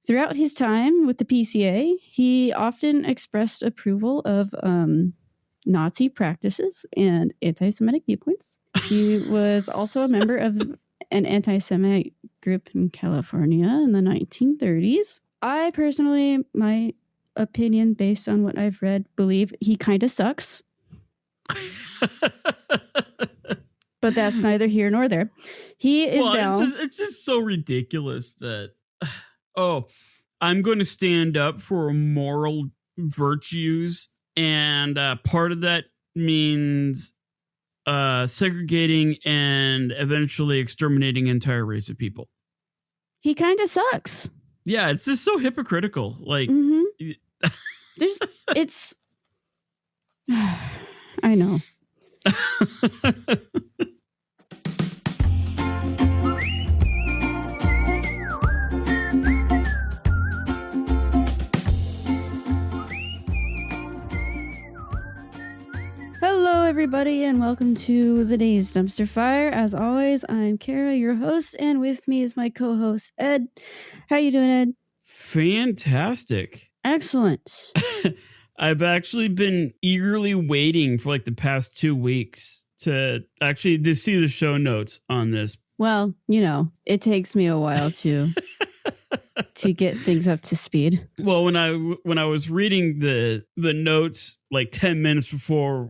Throughout his time with the PCA, he often expressed approval of Nazi practices and anti-Semitic viewpoints. He was also a member of an anti-Semitic group in California in the 1930s. I personally, my opinion based on what I've read, believe he kind of sucks. But that's neither here nor there. He is down. It's just so ridiculous that, I'm going to stand up for moral virtues. And part of that means segregating and eventually exterminating an entire race of people. He kind of sucks. Yeah, it's just so hypocritical. Like, it's. I know. Hello, everybody, and welcome to the Day's Dumpster Fire. As always, I'm Kara, your host, and with me is my co-host, Ed. How you doing, Ed? Fantastic. Excellent. I've actually been eagerly waiting for like the past 2 weeks to see the show notes on this. Well, you know, it takes me a while to get things up to speed. Well, when I was reading the notes like 10 minutes before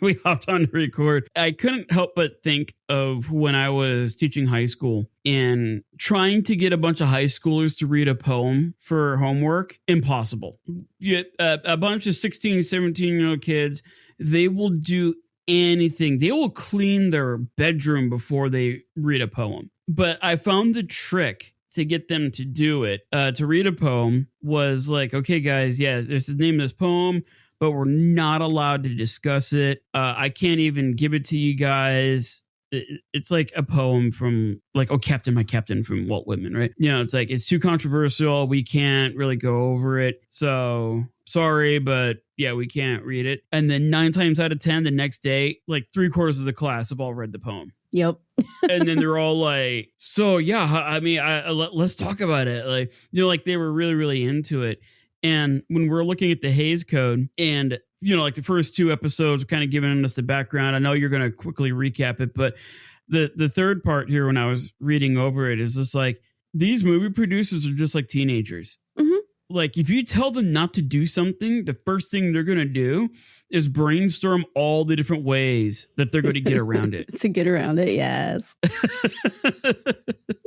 we hopped on to record, I couldn't help but think of when I was teaching high school and trying to get a bunch of high schoolers to read a poem for homework. Impossible. Yet a bunch of 16, 17-year-old kids, they will do anything. They will clean their bedroom before they read a poem. But I found the trick to get them to do it, to read a poem, was like, okay, guys, yeah, there's the name of this poem, but we're not allowed to discuss it. I can't even give it to you guys. It's like a poem from like, oh, Captain, my Captain from Walt Whitman, right? You know, it's like, it's too controversial. We can't really go over it. So sorry, but yeah, we can't read it. And then 9 times out of 10, the next day, like 3/4 of the class have all read the poem. Yep. And then they're all like, so yeah, I mean, let's talk about it. Like, you know, like they were really, really into it. And when we're looking at the Hays Code and, you know, like the first 2 episodes are kind of giving us the background. I know you're going to quickly recap it, but the third part here, when I was reading over it, is just like, these movie producers are just like teenagers. Mm-hmm. Like, if you tell them not to do something, the first thing they're going to do is brainstorm all the different ways that they're going to get around it. To get around it, yes.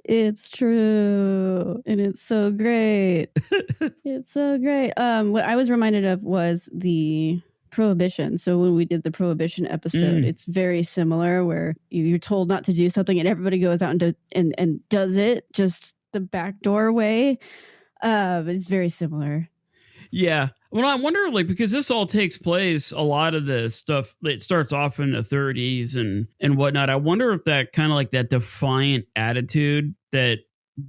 It's true. And it's so great. It's so great. What I was reminded of was the Prohibition. So when we did the Prohibition episode, it's very similar, where you're told not to do something and everybody goes out and does it just the backdoor way. It's very similar. Yeah. Well, I wonder, like, because this all takes place, a lot of the stuff, it starts off in the 30s and whatnot. I wonder if that kind of like that defiant attitude that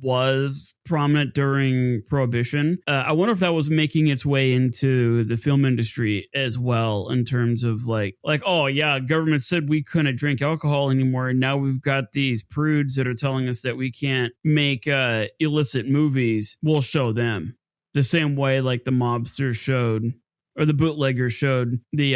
was prominent during Prohibition, I wonder if that was making its way into the film industry as well, in terms of like, oh yeah, government said we couldn't drink alcohol anymore, and now we've got these prudes that are telling us that we can't make illicit movies. We'll show them. The same way like the mobsters showed, or the bootleggers showed the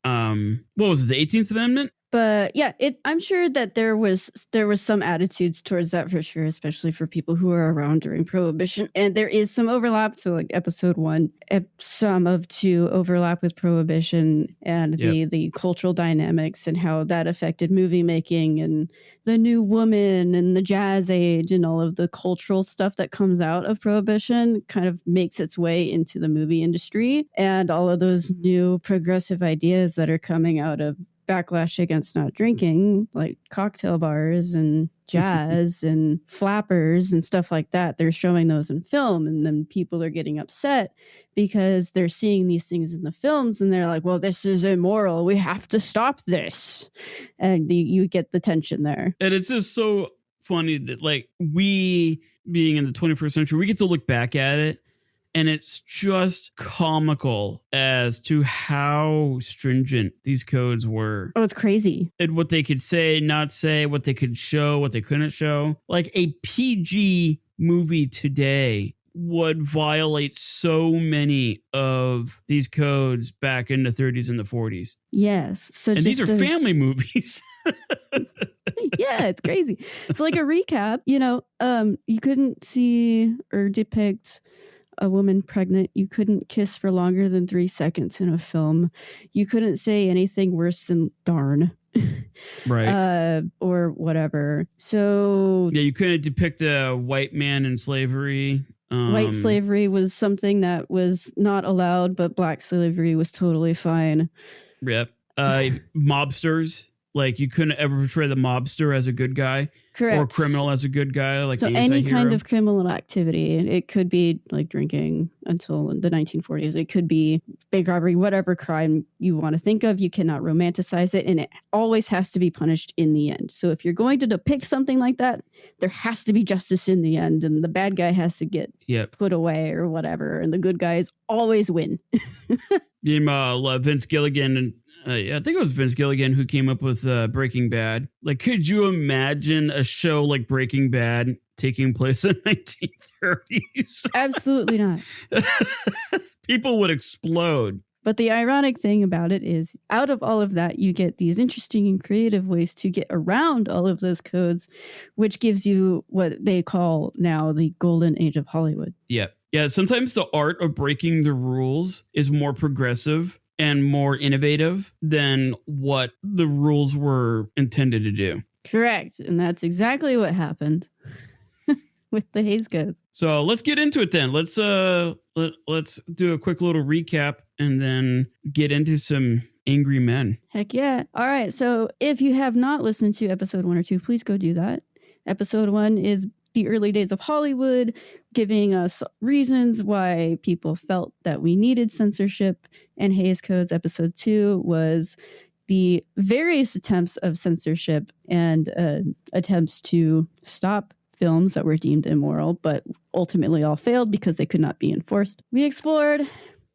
what was it, the 18th Amendment? But yeah, I'm sure that there was some attitudes towards that for sure, especially for people who were around during Prohibition. And there is some overlap. So like episode 1, some of 2 overlap with Prohibition and the cultural dynamics and how that affected movie making and the new woman and the jazz age and all of the cultural stuff that comes out of Prohibition kind of makes its way into the movie industry, and all of those new progressive ideas that are coming out of backlash against not drinking, like cocktail bars and jazz and flappers and stuff like that. They're showing those in film, and then people are getting upset because they're seeing these things in the films and they're like, well, this is immoral, we have to stop this. And you get the tension there. And it's just so funny that, like, we being in the 21st century, we get to look back at it, and it's just comical as to how stringent these codes were. Oh, it's crazy. And what they could say, not say, what they could show, what they couldn't show. Like a PG movie today would violate so many of these codes back in the 30s and the 40s. Yes. So and these are family movies. Yeah, it's crazy. So like a recap, you couldn't see or depict a woman pregnant. You couldn't kiss for longer than 3 seconds in a film. You couldn't say anything worse than darn. Right. Or whatever. So yeah, you couldn't depict a white man in slavery. White slavery was something that was not allowed, but black slavery was totally fine. Yep. Mobsters. Like, you couldn't ever portray the mobster as a good guy. Correct. Or criminal as a good guy. Like, so any kind of criminal activity. It could be like drinking until the 1940s. It could be bank robbery, whatever crime you want to think of. You cannot romanticize it. And it always has to be punished in the end. So if you're going to depict something like that, there has to be justice in the end. And the bad guy has to get put away or whatever. And the good guys always win. Vince Gilligan and I think it was Vince Gilligan who came up with Breaking Bad. Like, could you imagine a show like Breaking Bad taking place in the 1930s? Absolutely not. People would explode. But the ironic thing about it is, out of all of that, you get these interesting and creative ways to get around all of those codes, which gives you what they call now the golden age of Hollywood. Yeah. Yeah. Sometimes the art of breaking the rules is more progressive and more innovative than what the rules were intended to do. Correct. And that's exactly what happened with the Hays Codes. So let's get into it then. Let's do a quick little recap and then get into some angry men. Heck yeah. All right. So if you have not listened to episode 1 or 2, please go do that. Episode 1 is the early days of Hollywood, giving us reasons why people felt that we needed censorship. And Hays Codes. Episode 2 was the various attempts of censorship and attempts to stop films that were deemed immoral, but ultimately all failed because they could not be enforced. We explored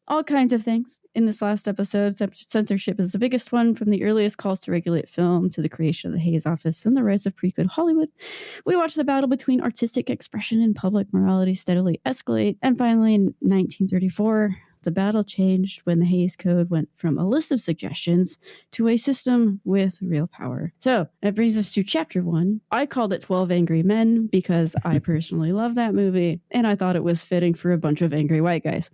all kinds of things in this last episode. Censorship is the biggest one, from the earliest calls to regulate film to the creation of the Hays Office and the rise of pre-code Hollywood. We watched the battle between artistic expression and public morality steadily escalate. And finally, in 1934, the battle changed when the Hays Code went from a list of suggestions to a system with real power. So that brings us to chapter 1. I called it 12 Angry Men because I personally love that movie, and I thought it was fitting for a bunch of angry white guys.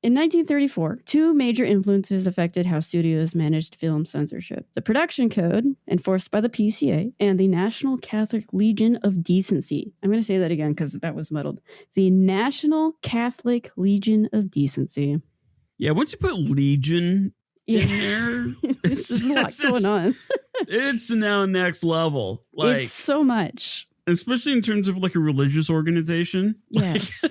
In 1934, 2 major influences affected how studios managed film censorship: the Production Code, enforced by the PCA, and the National Catholic Legion of Decency. I'm going to say that again because that was muddled. The National Catholic Legion of Decency. Yeah, once you put Legion in there, there's a lot going on. It's now next level. Like, it's so much. Especially in terms of like a religious organization. Yes.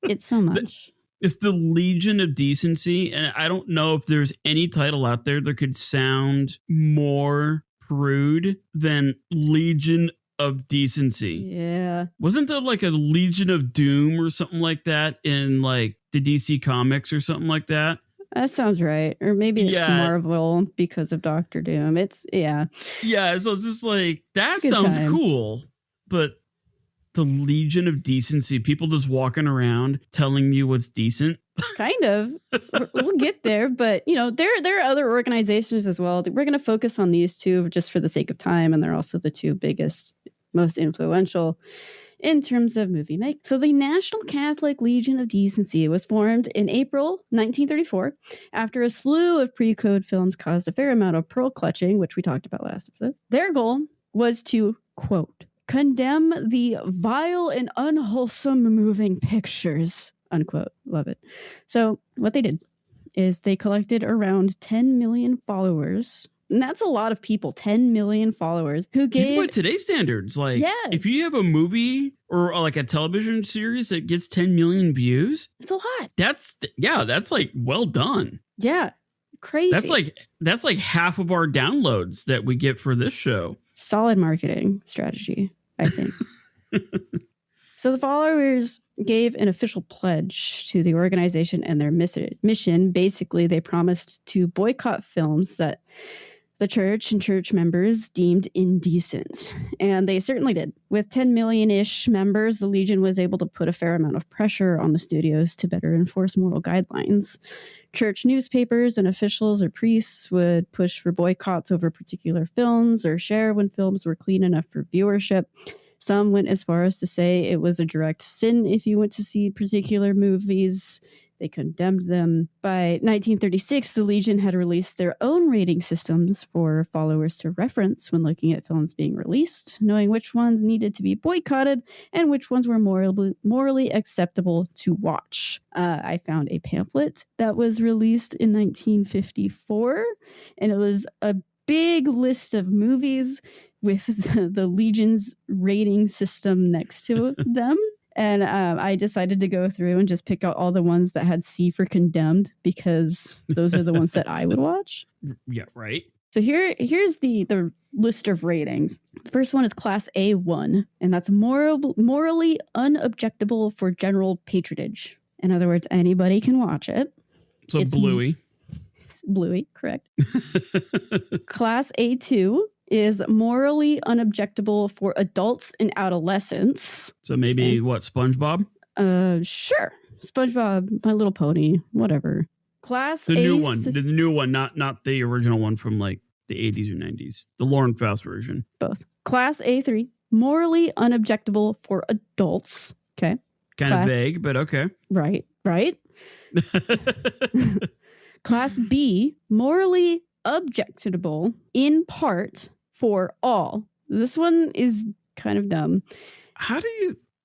It's so much. It's the Legion of Decency, and I don't know if there's any title out there that could sound more prude than Legion of Decency. Yeah. Wasn't there like a Legion of Doom or something like that in like the DC Comics or something like that? That sounds right. Or maybe it's Marvel because of Doctor Doom. Yeah, so it's just like, that sounds cool, but the Legion of Decency, people just walking around telling you what's decent. Kind of. We'll get there, but there are other organizations as well. We're going to focus on these 2 just for the sake of time, and they're also the 2 biggest, most influential in terms of movie making. So the National Catholic Legion of Decency was formed in April 1934 after a slew of pre-code films caused a fair amount of pearl clutching, which we talked about last episode. Their goal was to, quote, condemn the vile and unwholesome moving pictures, unquote. Love it. So what they did is they collected around 10 million followers. And that's a lot of people, 10 million followers who gave... By today's standards, like, if you have a movie or like a television series that gets 10 million views... It's a lot. That's like well done. Yeah. Crazy. That's like half of our downloads that we get for this show. Solid marketing strategy, I think. So the followers gave an official pledge to the organization and their mission. Basically, they promised to boycott films that the church and church members deemed indecent. And they certainly did. With 10 million-ish members, the Legion was able to put a fair amount of pressure on the studios to better enforce moral guidelines. Church newspapers and officials or priests would push for boycotts over particular films or share when films were clean enough for viewership. Some went as far as to say it was a direct sin if you went to see particular movies. They condemned them. By 1936, the Legion had released their own rating systems for followers to reference when looking at films being released, knowing which ones needed to be boycotted and which ones were morally acceptable to watch. I found a pamphlet that was released in 1954, and it was a big list of movies with the Legion's rating system next to them. And I decided to go through and just pick out all the ones that had C for condemned, because those are the ones that I would watch. Yeah, right. So here's the list of ratings. The first one is Class A1, and that's morally unobjectable for general patronage. In other words, anybody can watch it. So it's bluey. Bluey, correct. Class A2 is morally unobjectable for adults and adolescents. So maybe what, SpongeBob? Sure. SpongeBob, My Little Pony, whatever. Class the A new one, the new one, not the original one from like the 80s or 90s, the Lauren Faust version. Both. Class A3, morally unobjectable for adults. Okay. Kind of vague, but okay. Right. Class B, morally objectionable in part for all. This one is kind of dumb.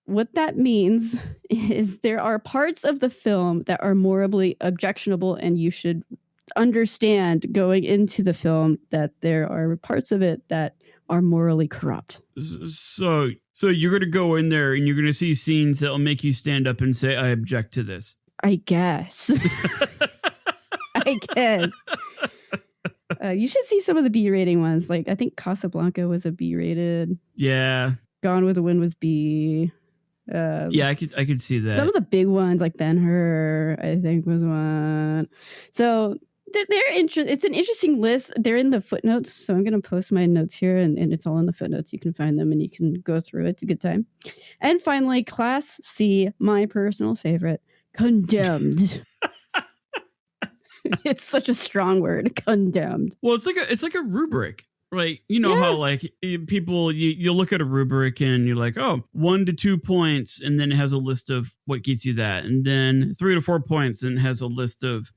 What that means is there are parts of the film that are morally objectionable, and you should understand going into the film that there are parts of it that are morally corrupt. So you're going to go in there and you're going to see scenes that will make you stand up and say, I object to this. I guess. I guess. You should see some of the B-rating ones. Like, I think Casablanca was a B-rated. Yeah. Gone with the Wind was B. Yeah, I could see that. Some of the big ones, like Ben-Hur, I think was one. So it's an interesting list. They're in the footnotes, so I'm going to post my notes here, and it's all in the footnotes. You can find them, and you can go through it. It's a good time. And finally, Class C, my personal favorite, condemned. It's such a strong word, condemned. Well, it's like a rubric, right? You know how like people, you look at a rubric and you're like, oh, 1 to 2 points, and then it has a list of what gets you that, and then 3 to 4 points, and it has a list of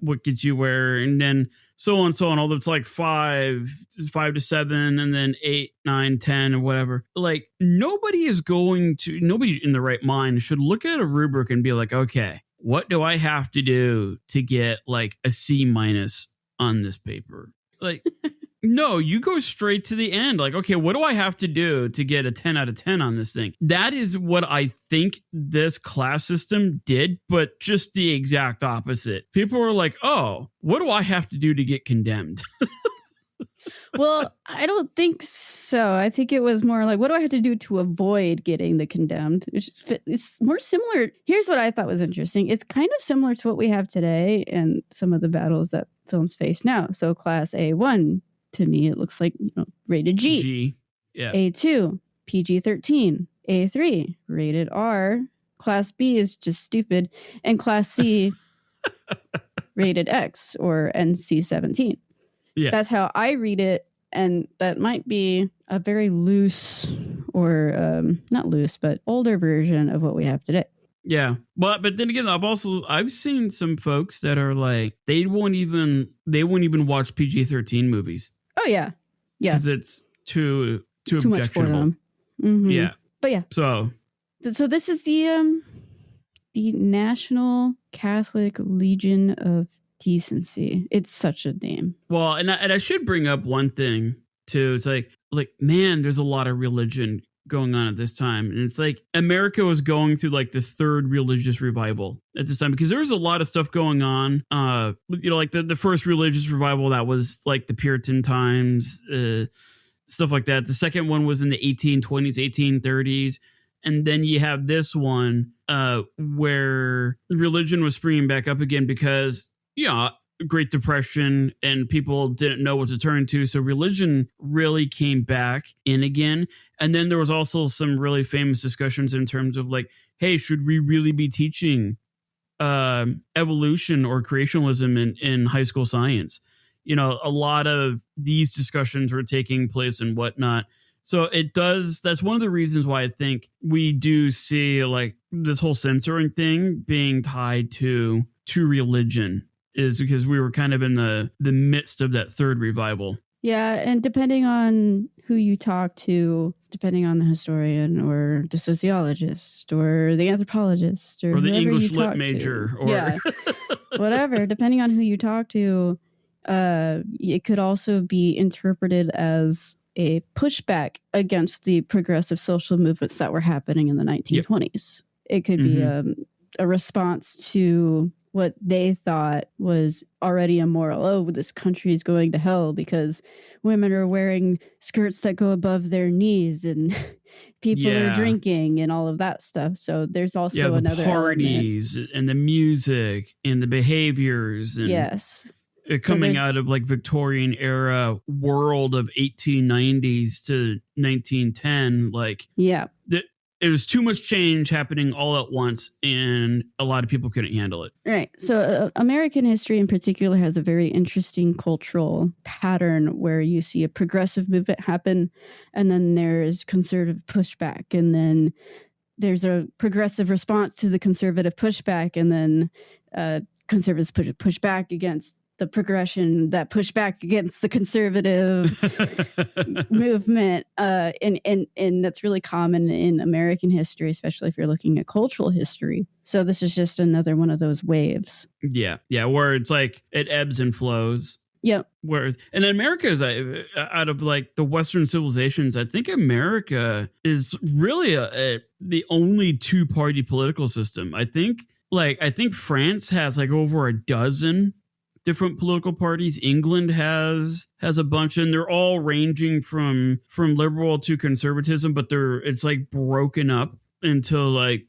what gets you where, and then so on, all that's like 5 to 7, and then 8, 9, 10, or whatever. Like nobody in the right mind should look at a rubric and be like, okay, what do I have to do to get like a C- on this paper? Like, no, you go straight to the end. Like, okay, what do I have to do to get a 10 out of 10 on this thing? That is what I think this class system did, but just the exact opposite. People were like, oh, what do I have to do to get condemned? Well, I don't think so. I think it was more like, what do I have to do to avoid getting the condemned? It's more similar. Here's what I thought was interesting. It's kind of similar to what we have today and some of the battles that films face now. So Class A1, to me, it looks like rated G. Yeah. A2, PG-13. A3, rated R. Class B is just stupid. And Class C, rated X or NC-17. Yeah. That's how I read it, and that might be a very loose or not loose, but older version of what we have today. Yeah. But then again, I've seen some folks that are like, they won't even watch PG-13 movies. Oh yeah. Yeah. Because it's too objectionable. Much for them. Mm-hmm. Yeah. But yeah. So this is the National Catholic Legion of Decency. It's such a name. Well, and I should bring up one thing too. It's like man, there's a lot of religion going on at this time, and it's like America was going through like the third religious revival at this time, because there was a lot of stuff going on. Like the first religious revival, that was like the Puritan times, stuff like that. The second one was in the 1820s, 1830s. And then you have this one where religion was springing back up again because, Great Depression, and people didn't know what to turn to. So religion really came back in again. And then there was also some really famous discussions in terms of like, hey, should we really be teaching evolution or creationism in high school science? You know, a lot of these discussions were taking place and whatnot. So that's one of the reasons why I think we do see like this whole censoring thing being tied to religion, is because we were kind of in the midst of that third revival. Yeah, and depending on who you talk to, depending on the historian or the sociologist or the anthropologist or the English lit major or yeah, whatever, depending on who you talk to, it could also be interpreted as a pushback against the progressive social movements that were happening in the 1920s. Yep. It could be a response to what they thought was already immoral. Oh, this country is going to hell because women are wearing skirts that go above their knees and people are drinking and all of that stuff. So there's also the another parties element. And the music and the behaviors. And yes. Coming out of like Victorian era world of 1890s to 1910, like it was too much change happening all at once, and a lot of people couldn't handle it. Right. So American history in particular has a very interesting cultural pattern where you see a progressive movement happen, and then there's conservative pushback, and then there's a progressive response to the conservative pushback, and then conservatives push back against the progression that push back against the conservative movement. And that's really common in American history, especially if you're looking at cultural history. So this is just another one of those waves. Yeah. Yeah. Where it's like it ebbs and flows. Yep. Whereas, and America is out of like the Western civilizations, I think America is really the only two-party political system. I think France has like over a dozen different political parties. England has a bunch, and they're all ranging from liberal to conservatism, but it's like broken up into like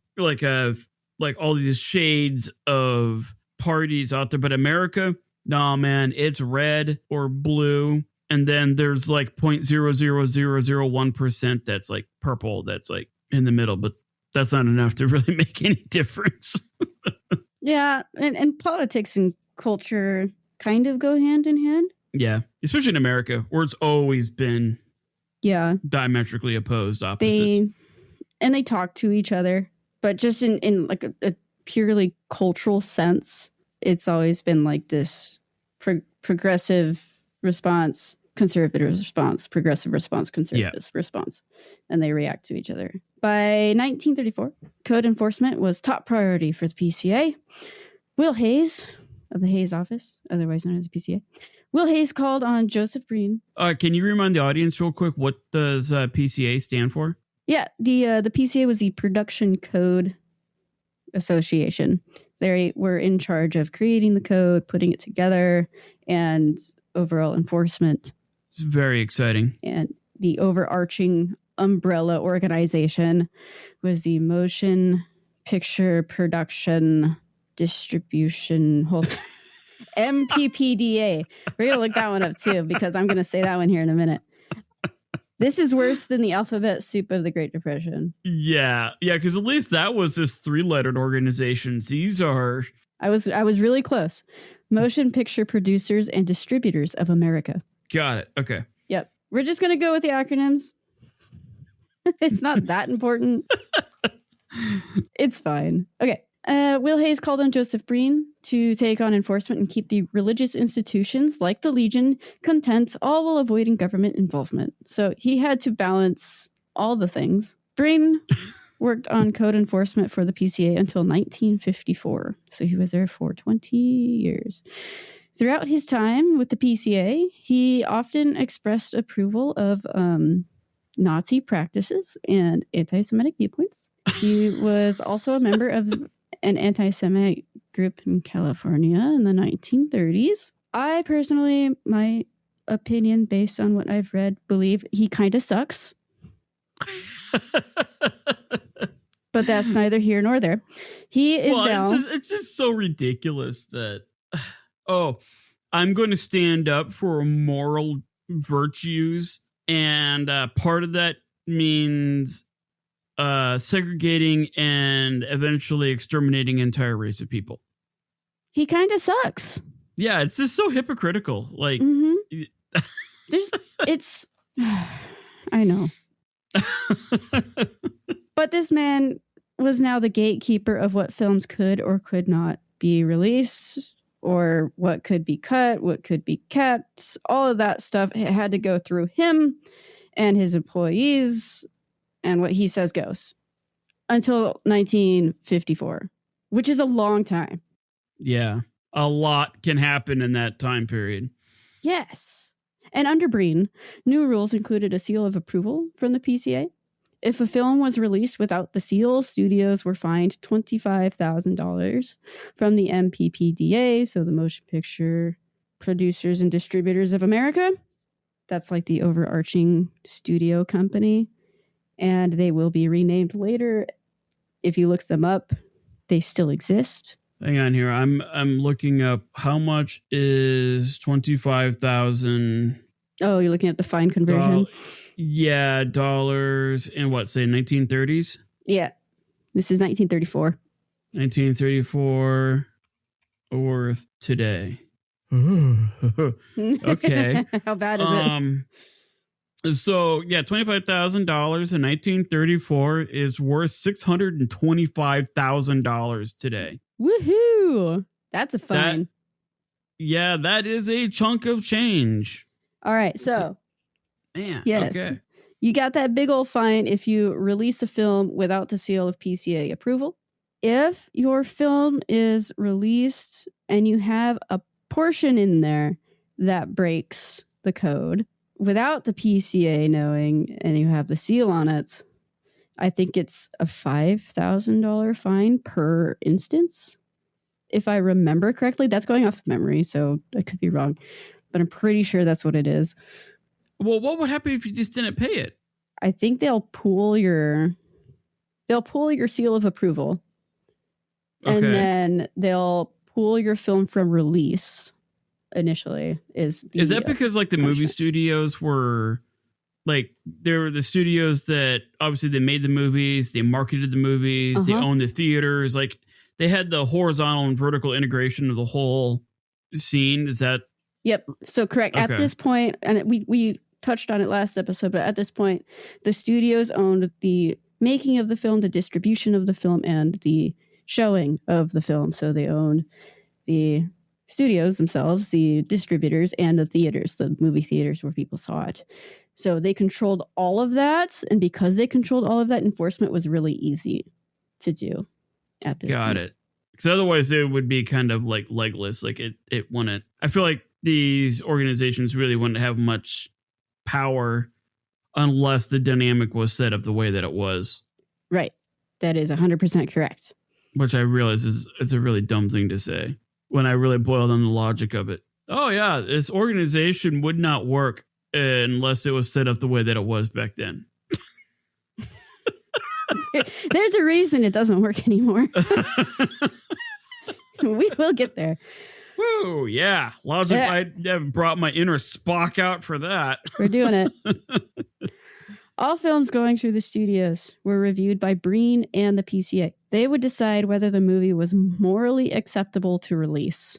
all these shades of parties out there. But America, nah, man, it's red or blue, and then there's like 0.00001% that's like purple, that's like in the middle, but that's not enough to really make any difference. Yeah, and politics and culture kind of go hand in hand. Yeah, especially in America, where it's always been diametrically opposed opposites. They talk to each other, but just in like a purely cultural sense, it's always been like this progressive response, conservative response, progressive response, conservative response, and they react to each other. By 1934, code enforcement was top priority for the PCA. Will Hayes of the Hayes office, otherwise known as the PCA. Will Hayes called on Joseph Breen. Can you remind the audience real quick, what does PCA stand for? Yeah, the PCA was the Production Code Association. They were in charge of creating the code, putting it together, and overall enforcement. It's very exciting. And the overarching umbrella organization was the Motion Picture Production Distribution MPPDA. We're going to look that one up too, because I'm going to say that one here in a minute. This is worse than the alphabet soup of the Great Depression. Yeah, because at least that was this 3-lettered organizations. These are... I was really close. Motion Picture Producers and Distributors of America. Got it. Okay. Yep. We're just going to go with the acronyms. It's not that important. It's fine. Okay. Will Hayes called on Joseph Breen to take on enforcement and keep the religious institutions like the Legion content, all while avoiding government involvement. So he had to balance all the things. Breen worked on code enforcement for the PCA until 1954. So he was there for 20 years. Throughout his time with the PCA, he often expressed approval of Nazi practices and anti-Semitic viewpoints. He was also a member of an anti-Semitic group in California in the 1930s. I personally, my opinion based on what I've read, believe he kind of sucks. But that's neither here nor there. He is down. It's just so ridiculous that oh, I'm going to stand up for moral virtues. And part of that means segregating and eventually exterminating an entire race of people. He kind of sucks. Yeah, it's just so hypocritical. Like, it's, I know. But this man was now the gatekeeper of what films could or could not be released, or what could be cut, what could be kept. All of that stuff had to go through him and his employees, and what he says goes until 1954, which is a long time. Yeah, a lot can happen in that time period. Yes. And under Breen, new rules included a seal of approval from the PCA. If a film was released without the seal, studios were fined $25,000 from the MPPDA, so the Motion Picture Producers and Distributors of America. That's like the overarching studio company. And they will be renamed later. If you look them up, they still exist. Hang on here. I'm looking up how much is 25,000. Oh, you're looking at the fine conversion? Yeah, dollars in what, say 1930s? Yeah. This is 1934. 1934 worth today. Okay. How bad is it? So, yeah, $25,000 in 1934 is worth $625,000 today. Woohoo! That's a fine. That is a chunk of change. All right, so man, yes, okay. You got that big old fine if you release a film without the seal of PCA approval. If your film is released and you have a portion in there that breaks the code without the PCA knowing and you have the seal on it, I think it's a $5,000 fine per instance. If I remember correctly, that's going off of memory, so I could be wrong, but I'm pretty sure that's what it is. Well, what would happen if you just didn't pay it? I think they'll pull your seal of approval. Okay. And then they'll pull your film from release initially. Is that because like the movie studios were like, there were the studios that obviously they made the movies, they marketed the movies, they owned the theaters, like they had the horizontal and vertical integration of the whole scene. Is that? Yep. So correct. Okay. At this point, and we touched on it last episode, but at this point, the studios owned the making of the film, the distribution of the film, and the showing of the film. So they owned the studios themselves, the distributors, and the theaters, the movie theaters where people saw it. So they controlled all of that. And because they controlled all of that, enforcement was really easy to do at this point. Got it. Because otherwise it would be kind of like legless. Like it wouldn't. I feel like these organizations really wouldn't have much power unless the dynamic was set up the way that it was. Right. That is 100% correct. Which I realize it's a really dumb thing to say when I really boil down the logic of it. Oh, yeah, this organization would not work unless it was set up the way that it was back then. There's a reason it doesn't work anymore. We will get there. Woo, yeah. Logic, yeah. I have brought my inner Spock out for that. We're doing it. All films going through the studios were reviewed by Breen and the PCA. They would decide whether the movie was morally acceptable to release.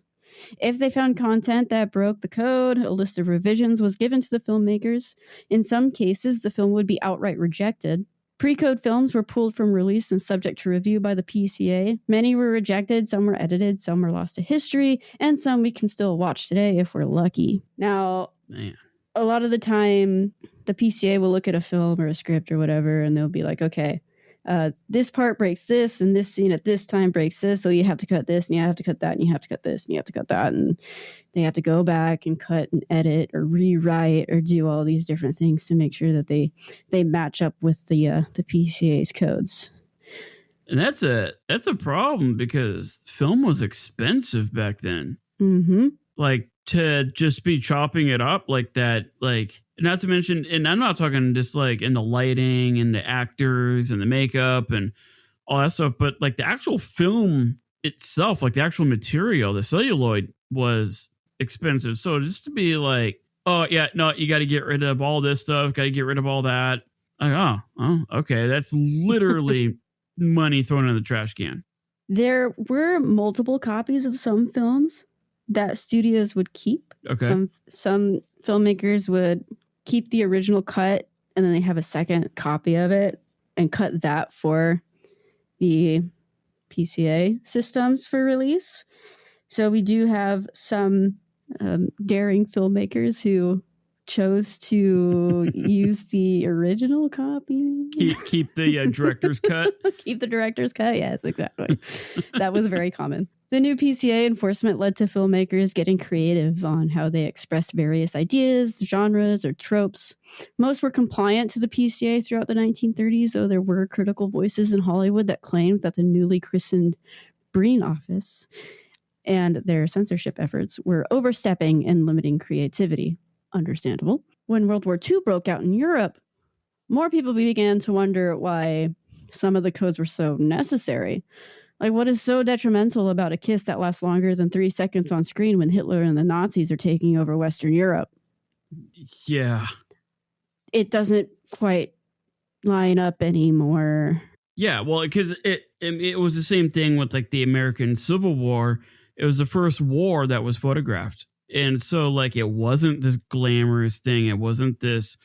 If they found content that broke the code, a list of revisions was given to the filmmakers. In some cases, the film would be outright rejected. Pre-code films were pulled from release and subject to review by the PCA. Many were rejected, some were edited, some were lost to history, and some we can still watch today if we're lucky. Now, a lot of the time, the PCA will look at a film or a script or whatever, and they'll be like, okay, this part breaks this, and this scene at this time breaks this, so you have to cut this, and you have to cut that, and you have to cut this, and you have to cut that, and they have to go back and cut and edit or rewrite or do all these different things to make sure that they match up with the PCA's codes. And that's a problem because film was expensive back then. Mm-hmm. Like, to just be chopping it up like that, like, not to mention, and I'm not talking just like in the lighting and the actors and the makeup and all that stuff, but like the actual film itself, like the actual material, the celluloid, was expensive. So just to be like, oh yeah, no, you got to get rid of all this stuff, got to get rid of all that. Like, oh, okay, that's literally money thrown in the trash can. There were multiple copies of some films that studios would keep. Okay. Some filmmakers would keep the original cut, and then they have a second copy of it and cut that for the PCA systems for release. So we do have some daring filmmakers who chose to use the original copy. Keep the director's cut. Keep the director's cut. Yes, exactly. That was very common. The new PCA enforcement led to filmmakers getting creative on how they expressed various ideas, genres, or tropes. Most were compliant to the PCA throughout the 1930s, though there were critical voices in Hollywood that claimed that the newly christened Breen office and their censorship efforts were overstepping and limiting creativity. Understandable. When World War II broke out in Europe, more people began to wonder why some of the codes were so necessary. Like, what is so detrimental about a kiss that lasts longer than 3 seconds on screen when Hitler and the Nazis are taking over Western Europe? Yeah. It doesn't quite line up anymore. Yeah, well, because it was the same thing with like the American Civil War. It was the first war that was photographed. And so like it wasn't this glamorous thing. It wasn't this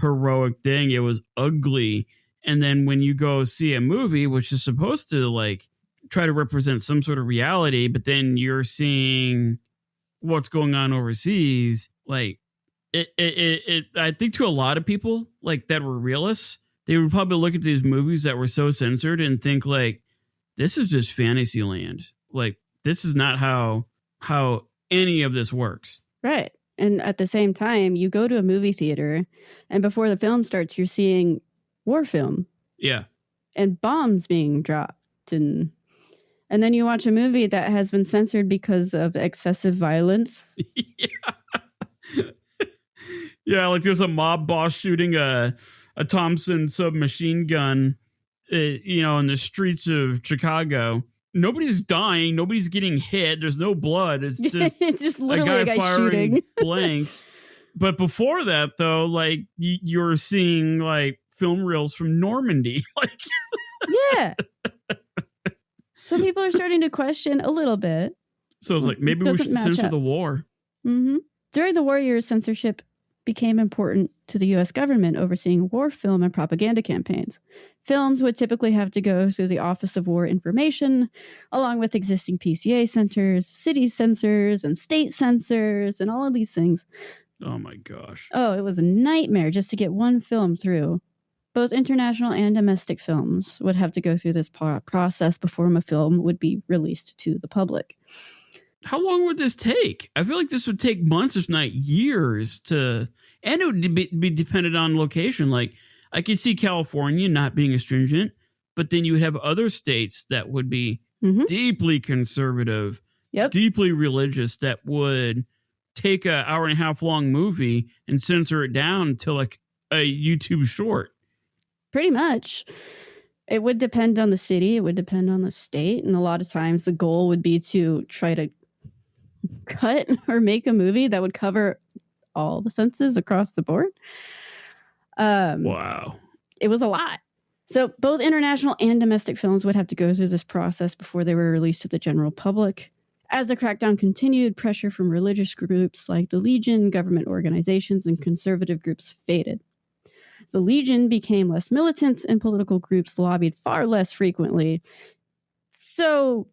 heroic thing. It was ugly. And then when you go see a movie, which is supposed to like try to represent some sort of reality, but then you're seeing what's going on overseas, like it I think to a lot of people like that were realists, they would probably look at these movies that were so censored and think like, this is just fantasy land. Like, this is not how any of this works. Right. And at the same time, you go to a movie theater and before the film starts, you're seeing war film. Yeah. And bombs being dropped. And then you watch a movie that has been censored because of excessive violence. Yeah. Yeah, like there's a mob boss shooting a Thompson submachine gun, in the streets of Chicago. Nobody's dying. Nobody's getting hit. There's no blood. It's just, it's just literally a guy firing shooting blanks. But before that, though, like you're seeing like film reels from Normandy. Like, yeah. So people are starting to question a little bit. So it's like, maybe we should censor the war. Mm-hmm. During the war years, censorship became important to the U.S. government overseeing war film and propaganda campaigns. Films would typically have to go through the Office of War Information, along with existing PCA centers, city censors, and state censors, and all of these things. Oh my gosh. Oh, it was a nightmare just to get one film through. Both international and domestic films would have to go through this process before a film would be released to the public. How long would this take? I feel like this would take months, if not years, and it would be dependent on location. Like, I could see California not being astringent, but then you would have other states that would be deeply conservative, deeply religious, that would take an hour and a half long movie and censor it down to like a YouTube short. Pretty much. It would depend on the city. It would depend on the state. And a lot of times the goal would be to try to cut or make a movie that would cover all the senses across the board. Wow. It was a lot. So both international and domestic films would have to go through this process before they were released to the general public. As the crackdown continued, pressure from religious groups like the Legion, government organizations, and conservative groups faded. The Legion became less militant and political groups lobbied far less frequently. So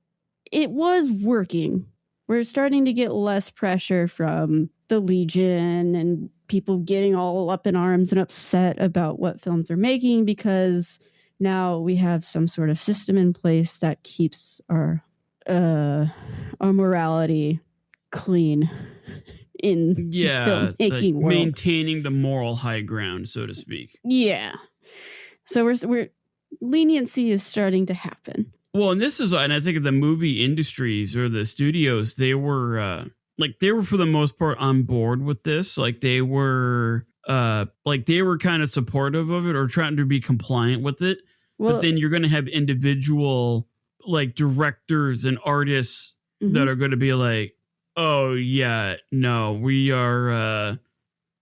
it was working. We're starting to get less pressure from the Legion and people getting all up in arms and upset about what films are making, because now we have some sort of system in place that keeps our morality clean in the filmmaking world. Maintaining the moral high ground, so to speak. Yeah. So we're leniency is starting to happen. Well, and I think of the movie industries or the studios, they were for the most part on board with this. Like they were kind of supportive of it or trying to be compliant with it. Well, but then you're going to have individual like directors and artists that are going to be like, oh yeah, no, we are,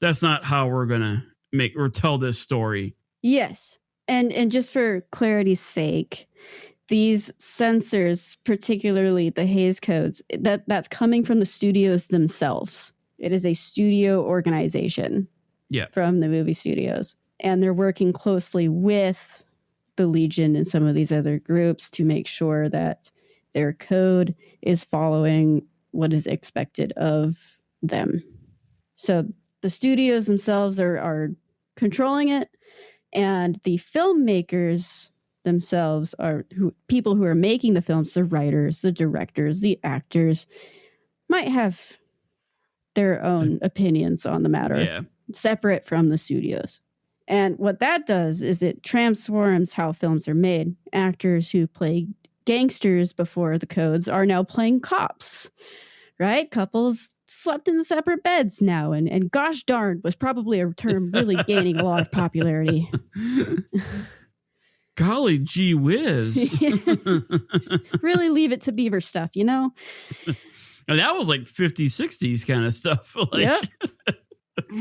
that's not how we're going to make or tell this story. Yes. And just for clarity's sake, these censors, particularly the Hays Codes, that's coming from the studios themselves. It is a studio organization from the movie studios. And they're working closely with the Legion and some of these other groups to make sure that their code is following what is expected of them. So the studios themselves are controlling it, and the filmmakers themselves are people who are making the films, the writers, the directors, the actors, might have their own opinions on the matter, separate from the studios. And what that does is it transforms how films are made. Actors who play gangsters before the codes are now playing cops, right? Couples slept in separate beds now. And gosh darn was probably a term really gaining a lot of popularity. Golly gee whiz. Really leave it to Beaver stuff, you know? And that was like 50s, 60s kind of stuff. Like, yep.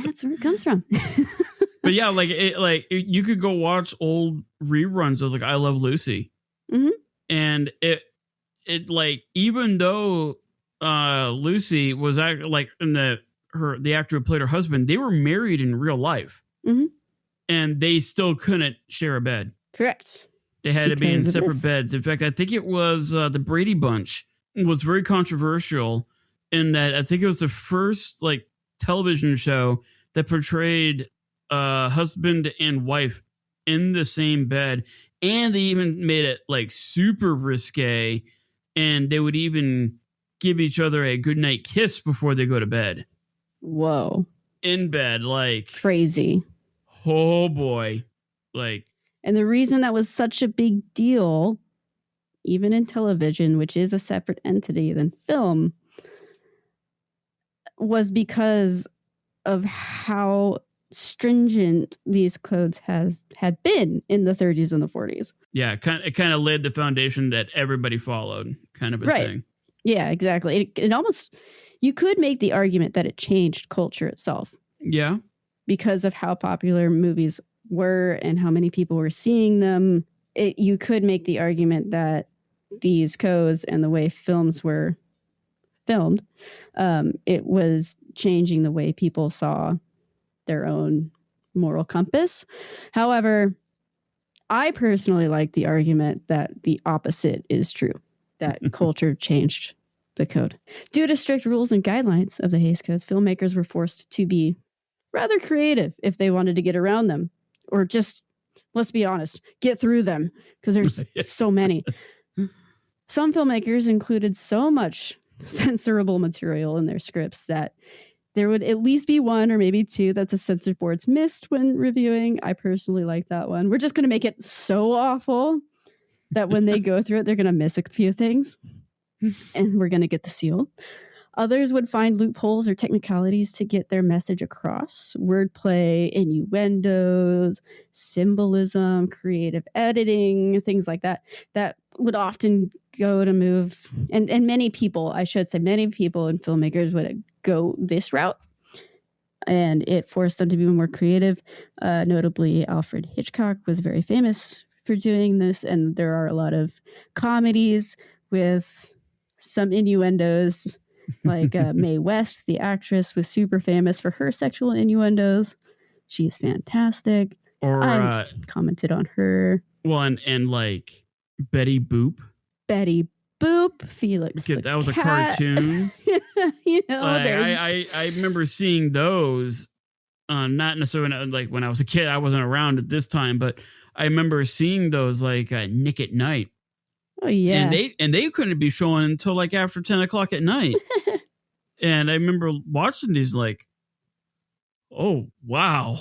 That's where it comes from. But yeah, you could go watch old reruns of like I Love Lucy. Mm-hmm. And it even though Lucy was like in the actor who played her husband, they were married in real life. Mm-hmm. And they still couldn't share a bed. Correct. They had to be in separate beds. In fact, I think it was the Brady Bunch was very controversial in that I think it was the first like television show that portrayed husband and wife in the same bed, and they even made it like super risque, and they would even give each other a goodnight kiss before they go to bed. Whoa. In bed, like crazy. Oh boy. Like, and the reason that was such a big deal, even in television, which is a separate entity than film, was because of how stringent these codes had been in the 30s and the 40s. Yeah, it kind of laid the foundation that everybody followed, kind of a thing. Yeah, exactly. It almost, you could make the argument that it changed culture itself. Yeah. Because of how popular movies were and how many people were seeing them. You could make the argument that these codes and the way films were filmed, it was changing the way people saw their own moral compass. However, I personally like the argument that the opposite is true, that culture changed the code. Due to strict rules and guidelines of the Hays Codes, filmmakers were forced to be rather creative if they wanted to get around them, or just, let's be honest, get through them, because there's so many. Some filmmakers included so much censorable material in their scripts that there would at least be one or maybe two that the censor boards missed when reviewing. I personally like that one. We're just going to make it so awful that when they go through it, they're going to miss a few things and we're going to get the seal. Others would find loopholes or technicalities to get their message across. Wordplay, innuendos, symbolism, creative editing, things like that. That would often go to move, and many people, I should say, many people and filmmakers would go this route. And it forced them to be more creative. Notably, Alfred Hitchcock was very famous for doing this. And there are a lot of comedies with some innuendos. Like Mae West, the actress, was super famous for her sexual innuendos. She's fantastic. Or I commented on her. Well, and like Betty Boop. Betty Boop, Felix. That was a cartoon. You know, like, I remember seeing those. Not necessarily like when I was a kid. I wasn't around at this time, but I remember seeing those like Nick at Night. Oh yeah, and they couldn't be showing until like after 10 o'clock at night. And I remember watching these like, oh wow,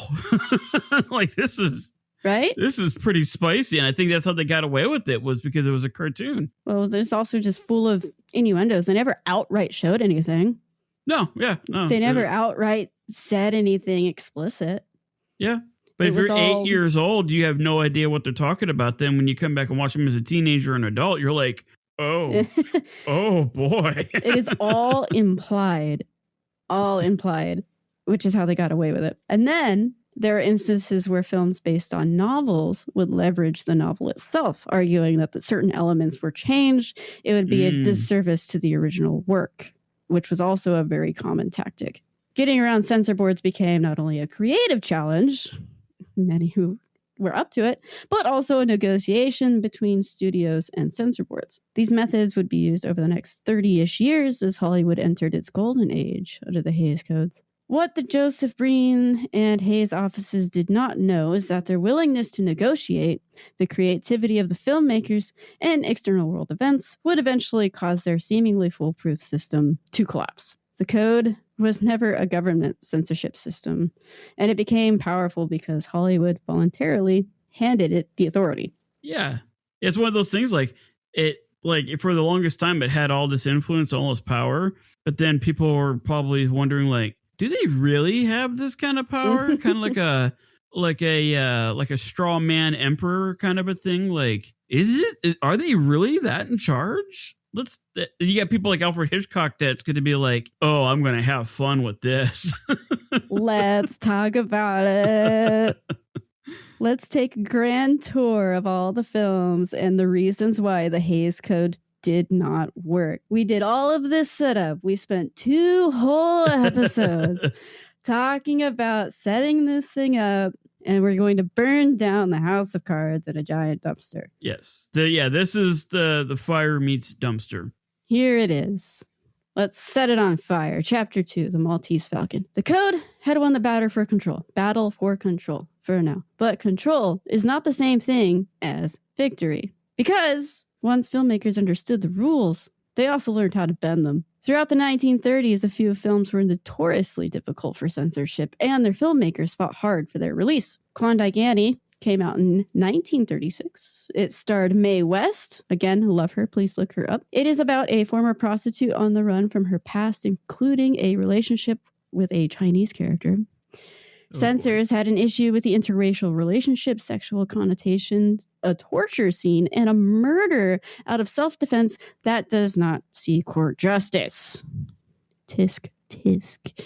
like this is right. This is pretty spicy, and I think that's how they got away with it, was because it was a cartoon. Well, there's also just full of innuendos. They never outright showed anything. No, they never outright said anything explicit. Yeah. But if you're 8 years old, you have no idea what they're talking about. Then when you come back and watch them as a teenager or an adult, you're like, Oh. Oh, boy. It is all implied, which is how they got away with it. And then there are instances where films based on novels would leverage the novel itself, arguing that the certain elements were changed. It would be a disservice to the original work, which was also a very common tactic. Getting around censor boards became not only a creative challenge, many who were up to it, but also a negotiation between studios and censor boards. These methods would be used over the next 30-ish years as Hollywood entered its golden age under the Hays Codes. What the Joseph Breen and Hays offices did not know is that their willingness to negotiate, the creativity of the filmmakers, and external world events would eventually cause their seemingly foolproof system to collapse. The code was never a government censorship system, and it became powerful because Hollywood voluntarily handed it the authority. Yeah. It's one of those things like for the longest time, it had all this influence, all this power, but then people were probably wondering like, do they really have this kind of power? Kind of like a straw man emperor kind of a thing. Like, are they really that in charge? You got people like Alfred Hitchcock that's going to be like, oh, I'm going to have fun with this. Let's talk about it. Let's take a grand tour of all the films and the reasons why the Hays Code did not work. We did all of this setup. We spent 2 whole episodes talking about setting this thing up, and we're going to burn down the house of cards in a giant dumpster. Yes. This is the fire meets dumpster. Here it is. Let's set it on fire. Chapter 2, The Maltese Falcon. The code had won the battle for control for now. But control is not the same thing as victory. Because once filmmakers understood the rules, they also learned how to bend them. Throughout the 1930s, a few films were notoriously difficult for censorship, and their filmmakers fought hard for their release. Klondike Annie came out in 1936. It starred Mae West. Again, love her. Please look her up. It is about a former prostitute on the run from her past, including a relationship with a Chinese character. Censors had an issue with the interracial relationship, sexual connotations, a torture scene, and a murder out of self-defense that does not see court justice. Tisk, tisk.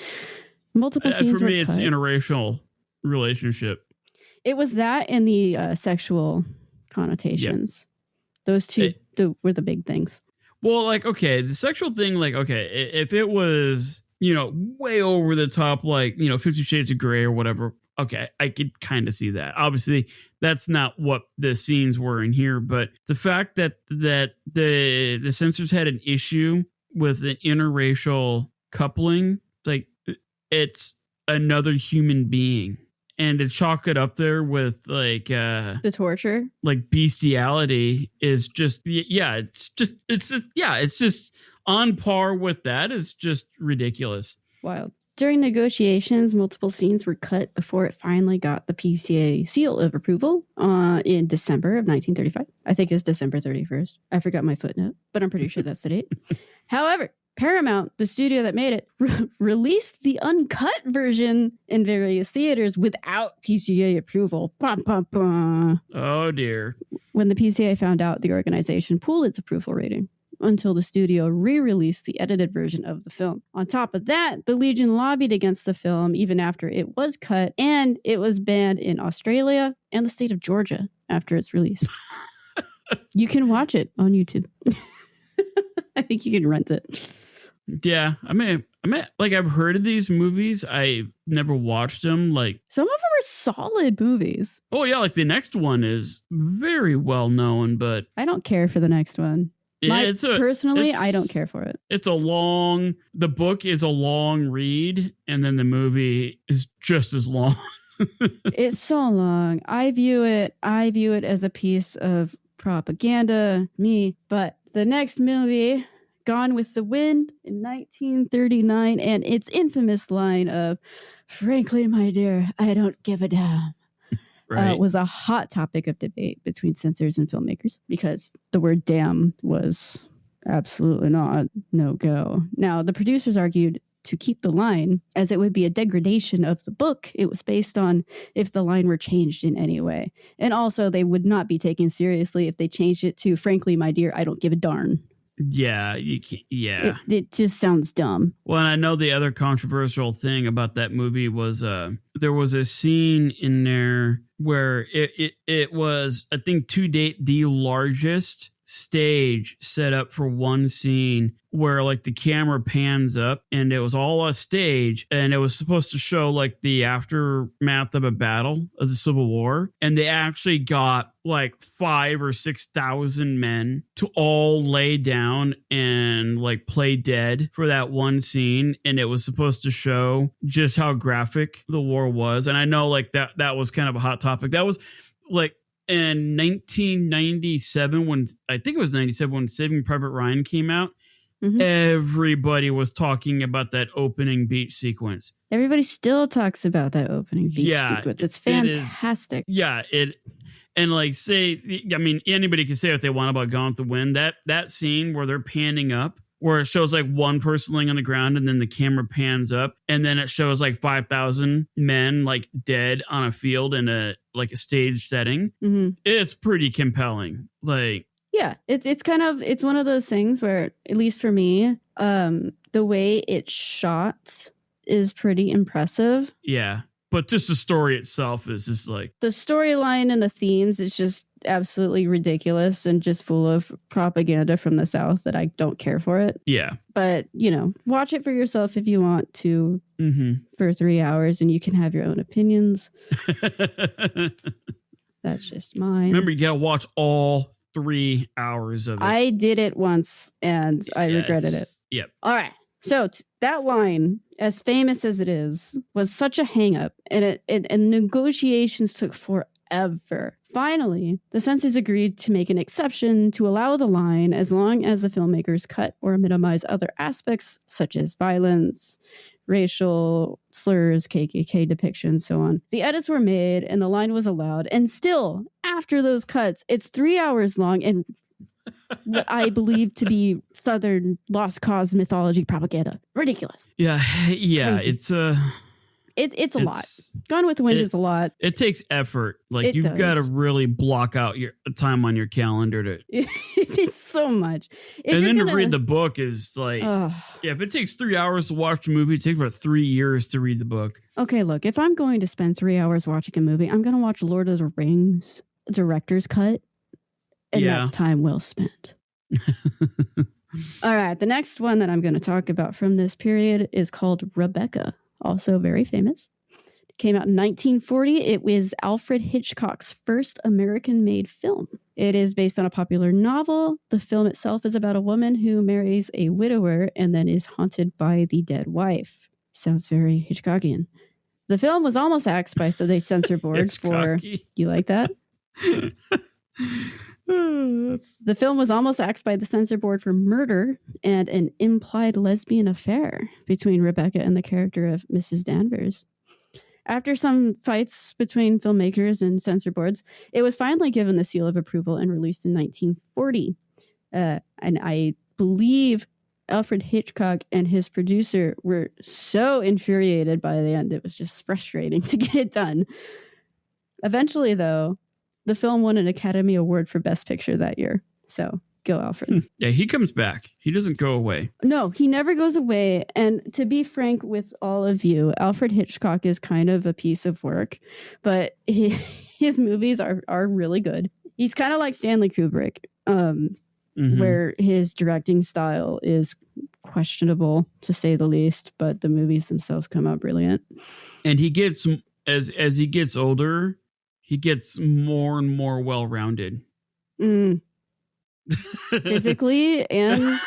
Multiple scenes for me, were cut. It's interracial relationship. It was that and the sexual connotations. Yep. Those two were the big things. Well, like, okay, the sexual thing, like, okay, if it was, way over the top, like, 50 Shades of Grey or whatever, okay, I could kind of see that. Obviously, that's not what the scenes were in here, but the fact that the censors had an issue with an interracial coupling, like, it's another human being. And to chalk it up there with like the torture, like bestiality is just it's just on par with that. It's just ridiculous. Wild. During negotiations, multiple scenes were cut before it finally got the PCA seal of approval in December of 1935. I think it's December 31st. I forgot my footnote, but I'm pretty sure that's the date. However, Paramount, the studio that made it, released the uncut version in various theaters without PCA approval. Bah, bah, bah. Oh, dear. When the PCA found out, the organization pulled its approval rating until the studio re-released the edited version of the film. On top of that, the Legion lobbied against the film even after it was cut, and it was banned in Australia and the state of Georgia after its release. You can watch it on YouTube. I think you can rent it. Yeah, I mean, like, I've heard of these movies. I've never watched them. Like, some of them are solid movies. Oh yeah, like the next one is very well known, but I don't care for the next one. Personally, I don't care for it. The book is a long read, and then the movie is just as long. It's so long. I view it as a piece of propaganda, but the next movie, Gone with the Wind in 1939, and its infamous line of, "Frankly, my dear, I don't give a damn," right. Was a hot topic of debate between censors and filmmakers because the word damn was absolutely not no-go. Now, the producers argued to keep the line, as it would be a degradation of the book it was based on if the line were changed in any way. And also, they would not be taken seriously if they changed it to, frankly, my dear, I don't give a darn. Yeah, you can't, yeah. It just sounds dumb. Well, and I know the other controversial thing about that movie was there was a scene in there where it was, I think, to date, the largest stage set up for one scene, where like the camera pans up and it was all a stage, and it was supposed to show like the aftermath of a battle of the Civil War, and they actually got like 5,000 or 6,000 men to all lay down and like play dead for that one scene, and it was supposed to show just how graphic the war was. And I know like that was kind of a hot topic. That was like in 1997, when I think it was 97 when Saving Private Ryan came out. Mm-hmm. Everybody was talking about that opening beach sequence. Everybody still talks about that opening beach sequence. It's fantastic. And like, say, I mean, anybody can say what they want about Gone with the Wind. That scene where they're panning up, where it shows like one person laying on the ground, and then the camera pans up, and then it shows like 5,000 men like dead on a field in a stage setting. Mm-hmm. It's pretty compelling. Like, yeah, it's one of those things where, at least for me, the way it's shot is pretty impressive. Yeah. But just the story itself is just like... The storyline and the themes is just absolutely ridiculous and just full of propaganda from the South that I don't care for it. Yeah. But, watch it for yourself if you want to for 3 hours, and you can have your own opinions. That's just mine. Remember, you got to watch all 3 hours of it. I did it once and I regretted it. Yep. All right. So that line, as famous as it is, was such a hang-up, and negotiations took forever. Finally, the censors agreed to make an exception to allow the line as long as the filmmakers cut or minimize other aspects such as violence, racial slurs, KKK depictions, so on. The edits were made and the line was allowed, and still, after those cuts, it's 3 hours long and what I believe to be Southern lost cause mythology propaganda. Ridiculous. Yeah. Crazy. It's a lot. Gone with the Wind is a lot. It takes effort. Like, you've got to really block out your time on your calendar to. It's so much. And then to read the book is like, if it takes 3 hours to watch a movie, it takes about 3 years to read the book. Okay, look, if I'm going to spend 3 hours watching a movie, I'm going to watch Lord of the Rings director's cut. And that's time well spent. All right. The next one that I'm going to talk about from this period is called Rebecca. Also very famous. It came out in 1940. It was Alfred Hitchcock's first American-made film. It is based on a popular novel. The film itself is about a woman who marries a widower and then is haunted by the dead wife. Sounds very Hitchcockian. The film was almost axed by the censor board for... You like that? The film was almost axed by the censor board for murder and an implied lesbian affair between Rebecca and the character of Mrs. Danvers. After some fights between filmmakers and censor boards, it was finally given the seal of approval and released in 1940. And I believe Alfred Hitchcock and his producer were so infuriated by the end, it was just frustrating to get it done. Eventually, though, the film won an Academy Award for Best Picture that year. So go, Alfred. Yeah, he comes back. He doesn't go away. No, he never goes away. And to be frank with all of you, Alfred Hitchcock is kind of a piece of work, but his movies are really good. He's kind of like Stanley Kubrick, where his directing style is questionable, to say the least, but the movies themselves come out brilliant. And he gets, as he gets older, he gets more and more well-rounded. Physically and...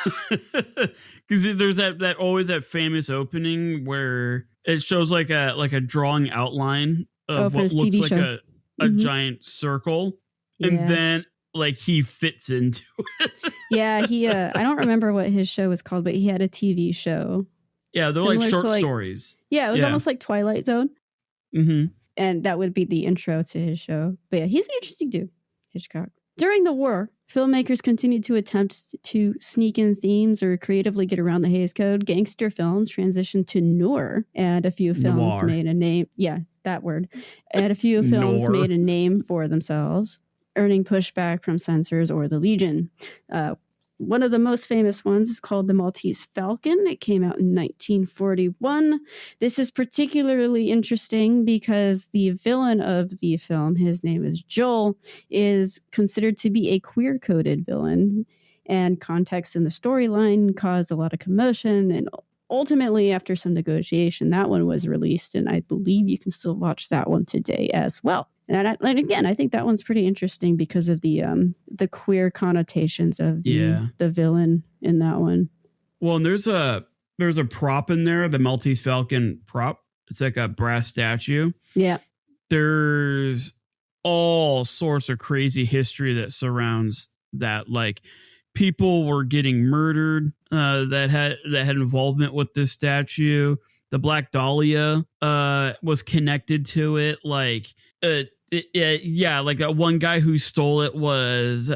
Because there's that always that famous opening where it shows like a drawing outline of what looks TV like show. a giant circle. And then like he fits into it. Yeah, I don't remember what his show was called, but he had a TV show. Yeah, they're like short stories. Yeah, it was almost like Twilight Zone. Mm-hmm. And that would be the intro to his show. But yeah, he's an interesting dude, Hitchcock. During the war, filmmakers continued to attempt to sneak in themes or creatively get around the Hays Code. Gangster films transitioned to noir, and a few films Noir. made a name. Yeah, that word. And a few films Noir. made a name for themselves, earning pushback from censors or the Legion. One of the most famous ones is called The Maltese Falcon. It came out in 1941. This is particularly interesting because the villain of the film, his name is Joel, is considered to be a queer-coded villain. And context in the storyline caused a lot of commotion. And ultimately, after some negotiation, that one was released. And I believe you can still watch that one today as well. And again, I think that one's pretty interesting because of the queer connotations of the villain in that one. Well, and there's a prop in there, the Maltese Falcon prop. It's like a brass statue. Yeah. There's all sorts of crazy history that surrounds that. Like, people were getting murdered that had involvement with this statue. The Black Dahlia was connected to it. Like, one guy who stole it was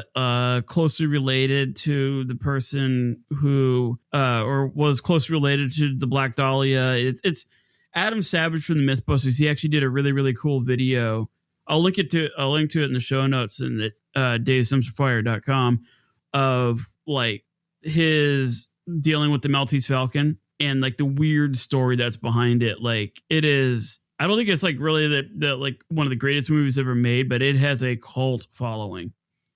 closely related to the person who or was closely related to the Black Dahlia. It's Adam Savage from the Mythbusters. He actually did a really, really cool video. I'll link to it in the show notes and at davesimsfire.com of like his dealing with the Maltese Falcon and like the weird story that's behind it. Like, it is, I don't think it's like really the like one of the greatest movies ever made, but it has a cult following.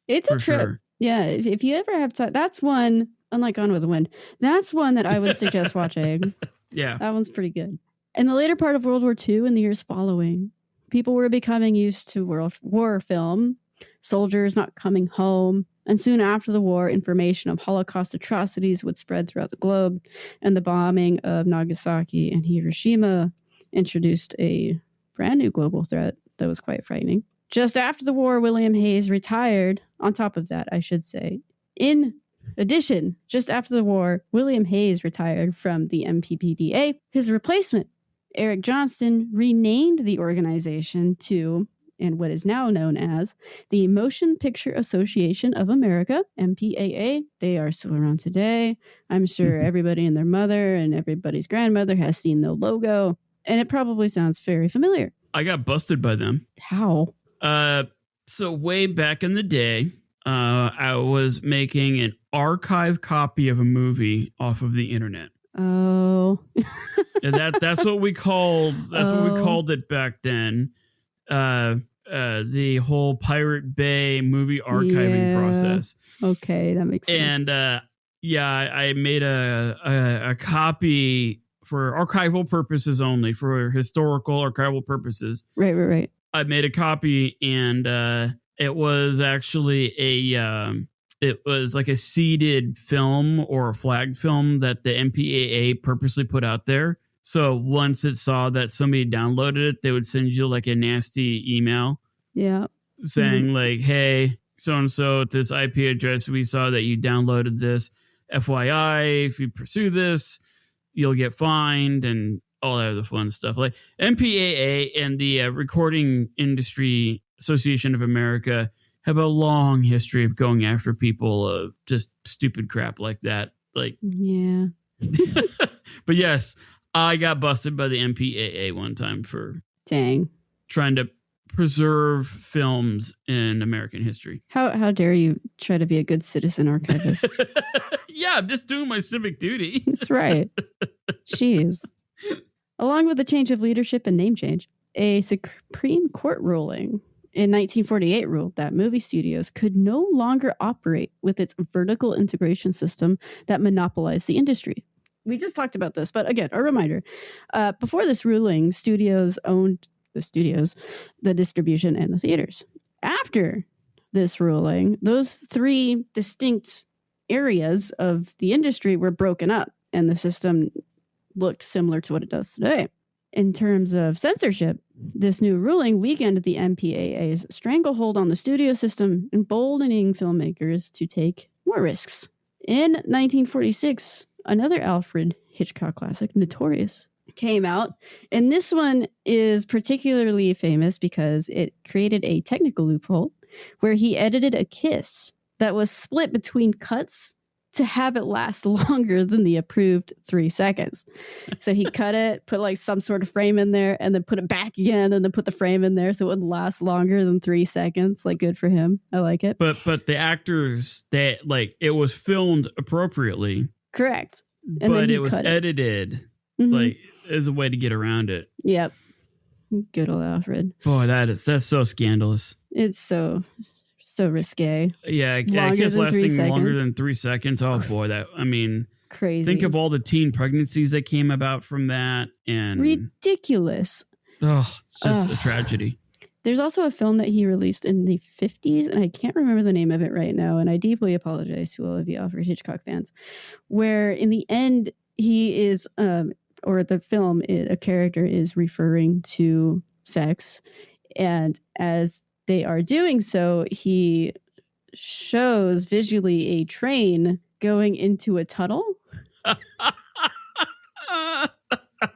It's a trip. Sure. Yeah. If you ever have time, that's one, unlike Gone with the Wind, that's one that I would suggest watching. Yeah. That one's pretty good. In the later part of World War II and the years following, people were becoming used to war film, soldiers not coming home. And soon after the war, information of Holocaust atrocities would spread throughout the globe, and the bombing of Nagasaki and Hiroshima introduced a brand new global threat that was quite frightening. Just after the war, William Hays retired. On top of that, I should say. In addition, just after the war, William Hays retired from the MPPDA. His replacement, Eric Johnston, renamed the organization to, and what is now known as, the Motion Picture Association of America, MPAA. They are still around today. I'm sure everybody and their mother and everybody's grandmother has seen the logo. And it probably sounds very familiar. I got busted by them. How? So way back in the day, I was making an archive copy of a movie off of the internet. Oh. that's what we called. That's what we called it back then. The whole Pirate Bay movie archiving process. Okay, that makes sense. And I made a copy for archival purposes only, for historical archival purposes. Right. I made a copy, and it was actually it was like a seeded film or a flagged film that the MPAA purposely put out there. So once it saw that somebody downloaded it, they would send you like a nasty email. Yeah. Saying like, hey, so-and-so at this IP address, we saw that you downloaded this. FYI, if you pursue this, you'll get fined and all that other fun stuff. Like MPAA and the Recording Industry Association of America have a long history of going after people just stupid crap like that. Like, yeah. But yes, I got busted by the MPAA one time for trying to preserve films in American history. How dare you try to be a good citizen archivist? Yeah, I'm just doing my civic duty. That's right. Jeez. Along with the change of leadership and name change, a Supreme Court ruling in 1948 ruled that movie studios could no longer operate with its vertical integration system that monopolized the industry. We just talked about this, but again, a reminder. Before this ruling, studios owned the studios, the distribution, and the theaters. After this ruling, those three distinct areas of the industry were broken up, and the system looked similar to what it does today. In terms of censorship, this new ruling weakened the MPAA's stranglehold on the studio system, emboldening filmmakers to take more risks. In 1946, another Alfred Hitchcock classic, Notorious, came out. And this one is particularly famous because it created a technical loophole where he edited a kiss that was split between cuts to have it last longer than the approved 3 seconds. So he cut it, put like some sort of frame in there, and then put it back again, and then put the frame in there so it would last longer than 3 seconds. Like, good for him. I like it. But the actors, that like, it was filmed appropriately. Correct. And but it was edited like as a way to get around it. Yep. Good old Alfred. Boy, that's so scandalous. It's so risque. Yeah, kids lasting longer than 3 seconds. Oh boy, crazy. Think of all the teen pregnancies that came about from that, and ridiculous. Oh, it's just a tragedy. There's also a film that he released in the 50s, and I can't remember the name of it right now, and I deeply apologize to all of you Alfred Hitchcock fans, where in the end he is, or the film, a character is referring to sex, and as they are doing so, he shows visually a train going into a tunnel,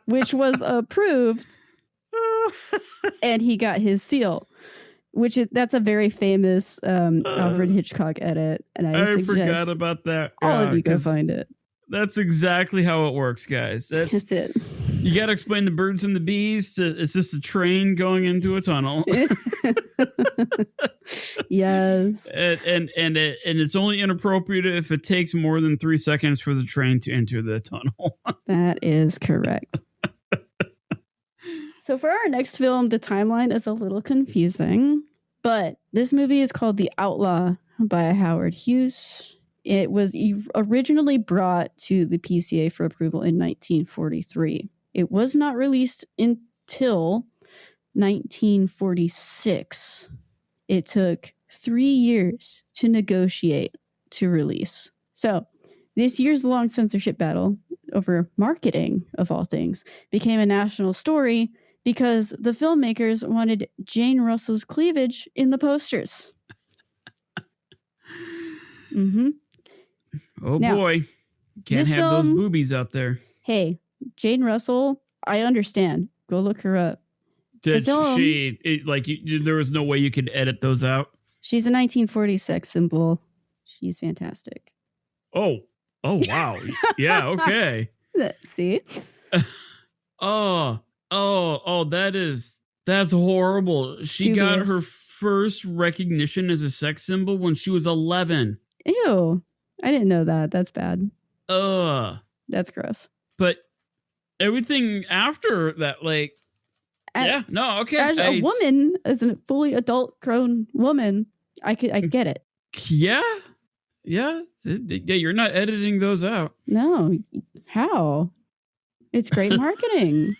which was approved, and he got his seal, that's a very famous Alfred Hitchcock edit, and I forgot about that. All of you go find it. That's exactly how it works, guys. That's it. You got to explain the birds and the bees. It's just a train going into a tunnel. Yes. And it's only inappropriate if it takes more than 3 seconds for the train to enter the tunnel. That is correct. So for our next film, the timeline is a little confusing, but this movie is called The Outlaw by Howard Hughes. It was originally brought to the PCA for approval in 1943. It was not released until 1946. It took 3 years to negotiate to release. So this years-long censorship battle over marketing, of all things, became a national story because the filmmakers wanted Jane Russell's cleavage in the posters. Oh, now, boy. Can't have those boobies out there. Hey, Jane Russell, I understand. Go look her up. Did there was no way you could edit those out? She's a 1946 symbol. She's fantastic. Oh, wow. Yeah, okay. See? That's horrible. She Dubious. Got her first recognition as a sex symbol when she was 11. Ew. I didn't know that. That's bad. That's gross. But everything after that, okay. As a woman, as a fully adult grown woman, I get it. Yeah. You're not editing those out. No. How? It's great marketing.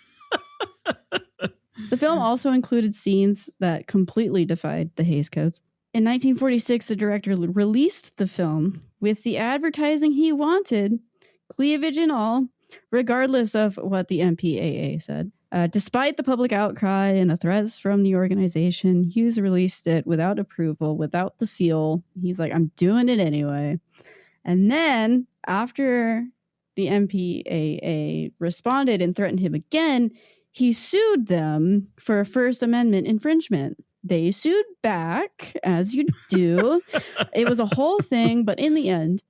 The film also included scenes that completely defied the Hays Codes. In 1946, the director released the film with the advertising he wanted, cleavage and all, regardless of what the MPAA said. Despite the public outcry and the threats from the organization, Hughes released it without approval, without the seal. He's like, I'm doing it anyway. And then after the MPAA responded and threatened him again, he sued them for a First Amendment infringement. They sued back, as you do. It was a whole thing, but in the end,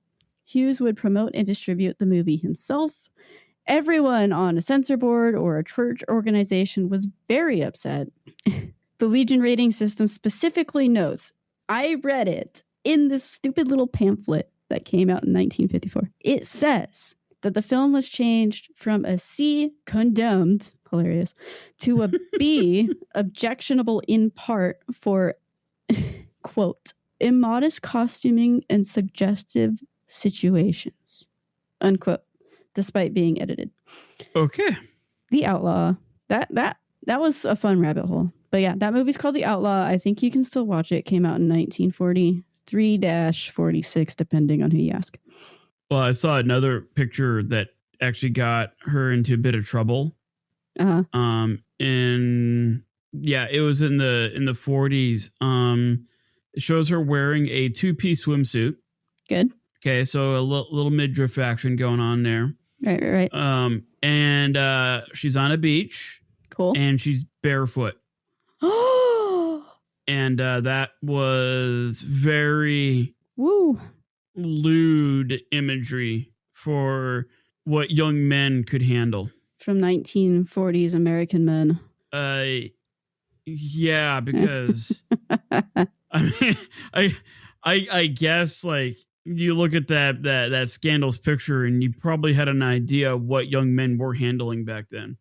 Hughes would promote and distribute the movie himself. Everyone on a censor board or a church organization was very upset. The Legion rating system specifically notes, I read it in this stupid little pamphlet that came out in 1954. It says that the film was changed from a C, condemned, hilarious, to a B, objectionable in part for, quote, immodest costuming and suggestive situations, unquote, despite being edited. Okay. The Outlaw. That was a fun rabbit hole. But yeah, that movie's called The Outlaw. I think you can still watch it. It came out in 1943-46, depending on who you ask. Well, I saw another picture that actually got her into a bit of trouble. Uh-huh. And yeah, it was in the 40s. It shows her wearing a 2-piece swimsuit. Good. Okay, so a little midriff action going on there. Right. And she's on a beach. Cool. And she's barefoot. And that was very Woo. lewd imagery for what young men could handle. From 1940s American men. Yeah, because I mean, I guess like you look at that Scandals picture and you probably had an idea of what young men were handling back then.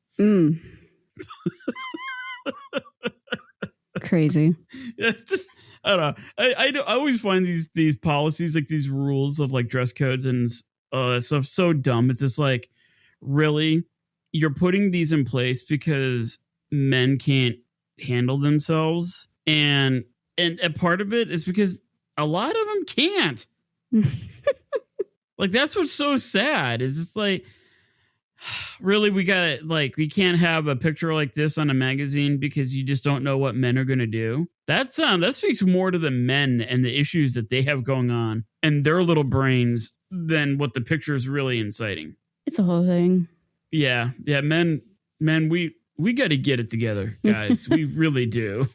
Crazy. It's just, I don't know. I always find these policies, like these rules of like dress codes and that stuff, so dumb. It's just like, really, you're putting these in place because men can't handle themselves, and a part of it is because a lot of them can't. Like, that's what's so sad. Is it's like, really, we gotta, like, we can't have a picture like this on a magazine because you just don't know what men are gonna do. That speaks more to the men and the issues that they have going on and their little brains than what the picture is really inciting. It's a whole thing. Yeah, men, we got to get it together, guys. We really do.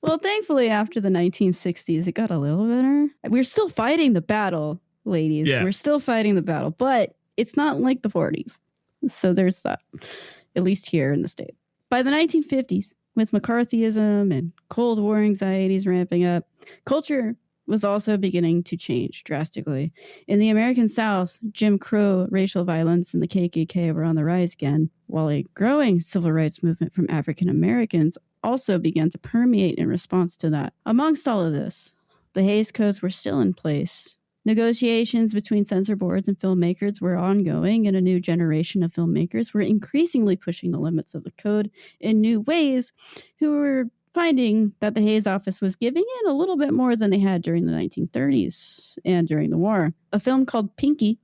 Well, thankfully, after the 1960s, it got a little better. We're still fighting the battle, ladies. Yeah. We're still fighting the battle, but it's not like the 40s. So there's that, at least here in the state. By the 1950s, with McCarthyism and Cold War anxieties ramping up, culture was also beginning to change drastically. In the American South, Jim Crow, racial violence, and the KKK were on the rise again, while a growing civil rights movement from African Americans also began to permeate in response to that. Amongst all of this, the Hays Codes were still in place. Negotiations between censor boards and filmmakers were ongoing, and a new generation of filmmakers were increasingly pushing the limits of the code in new ways, who were finding that the Hays office was giving in a little bit more than they had during the 1930s and during the war. A film called Pinky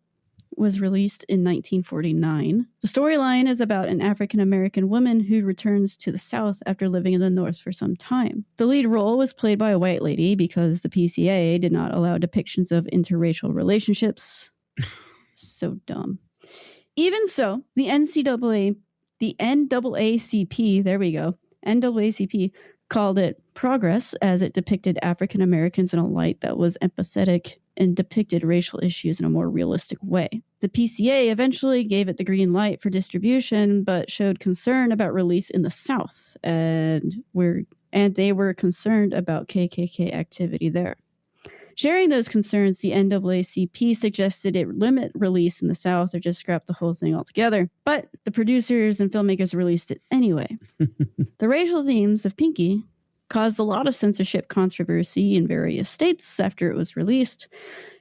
was released in 1949. The storyline is about an African-American woman who returns to the South after living in the North for some time. The lead role was played by a white lady because the PCA did not allow depictions of interracial relationships. So dumb. Even so, the NAACP, there we go, NAACP called it progress as it depicted African Americans in a light that was empathetic and depicted racial issues in a more realistic way. The PCA eventually gave it the green light for distribution, but showed concern about release in the South, and they were concerned about KKK activity there. Sharing those concerns, the NAACP suggested it limit release in the South or just scrap the whole thing altogether. But the producers and filmmakers released it anyway. The racial themes of Pinky caused a lot of censorship controversy in various states after it was released.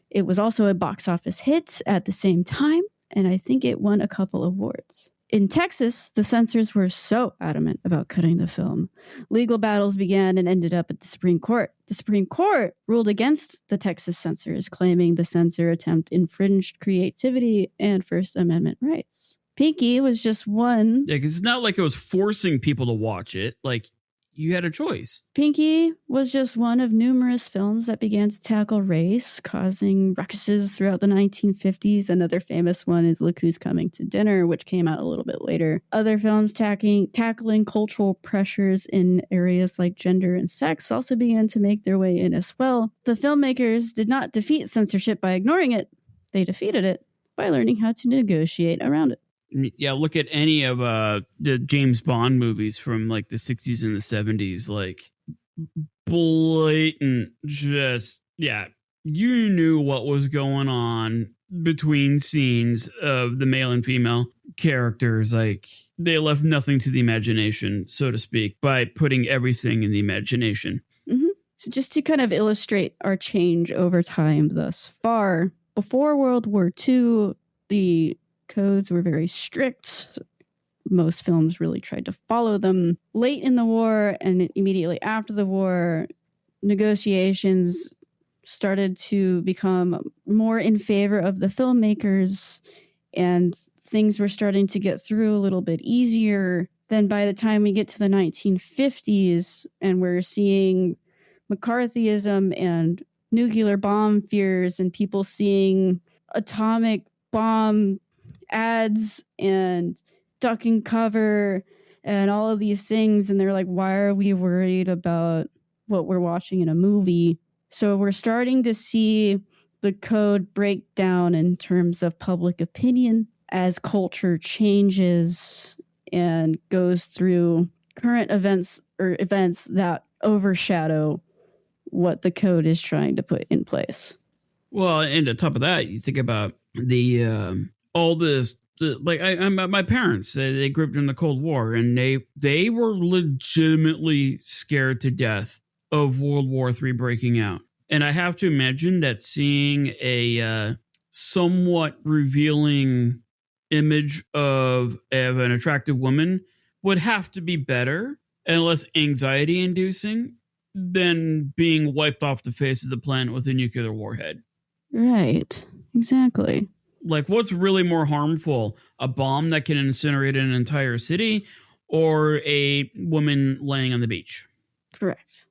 It was also a box office hit at the same time, and I think it won a couple awards. In Texas, the censors were so adamant about cutting the film. Legal battles began and ended up at the Supreme Court. The Supreme Court ruled against the Texas censors, claiming the censor attempt infringed creativity and First Amendment rights. Pinky was just one. Yeah, because it's not like it was forcing people to watch it. Like, you had a choice. Pinky was just one of numerous films that began to tackle race, causing ruckuses throughout the 1950s. Another famous one is Look Who's Coming to Dinner, which came out a little bit later. Other films tackling cultural pressures in areas like gender and sex also began to make their way in as well. The filmmakers did not defeat censorship by ignoring it. They defeated it by learning how to negotiate around it. Yeah, look at any of the James Bond movies from like the 60s and the 70s, like blatant, just, yeah, you knew what was going on between scenes of the male and female characters. Like, they left nothing to the imagination, so to speak, by putting everything in the imagination. Mm-hmm. So just to kind of illustrate our change over time thus far, before World War II, the codes were very strict. Most films really tried to follow them. Late in the war and immediately after the war, negotiations started to become more in favor of the filmmakers, and things were starting to get through a little bit easier. Then by the time we get to the 1950s and we're seeing McCarthyism and nuclear bomb fears and people seeing atomic bomb ads and duck and cover and all of these things, and they're like, why are we worried about what we're watching in a movie? So we're starting to see the code break down in terms of public opinion as culture changes and goes through current events or events that overshadow what the code is trying to put in place. Well, and on top of that, you think about the all this. Like my parents, they grew up during the Cold War, and they were legitimately scared to death of World War III breaking out. And I have to imagine that seeing a somewhat revealing image of an attractive woman would have to be better and less anxiety inducing than being wiped off the face of the planet with a nuclear warhead. Right. Exactly. Like, what's really more harmful? A bomb that can incinerate an entire city or a woman laying on the beach? Correct.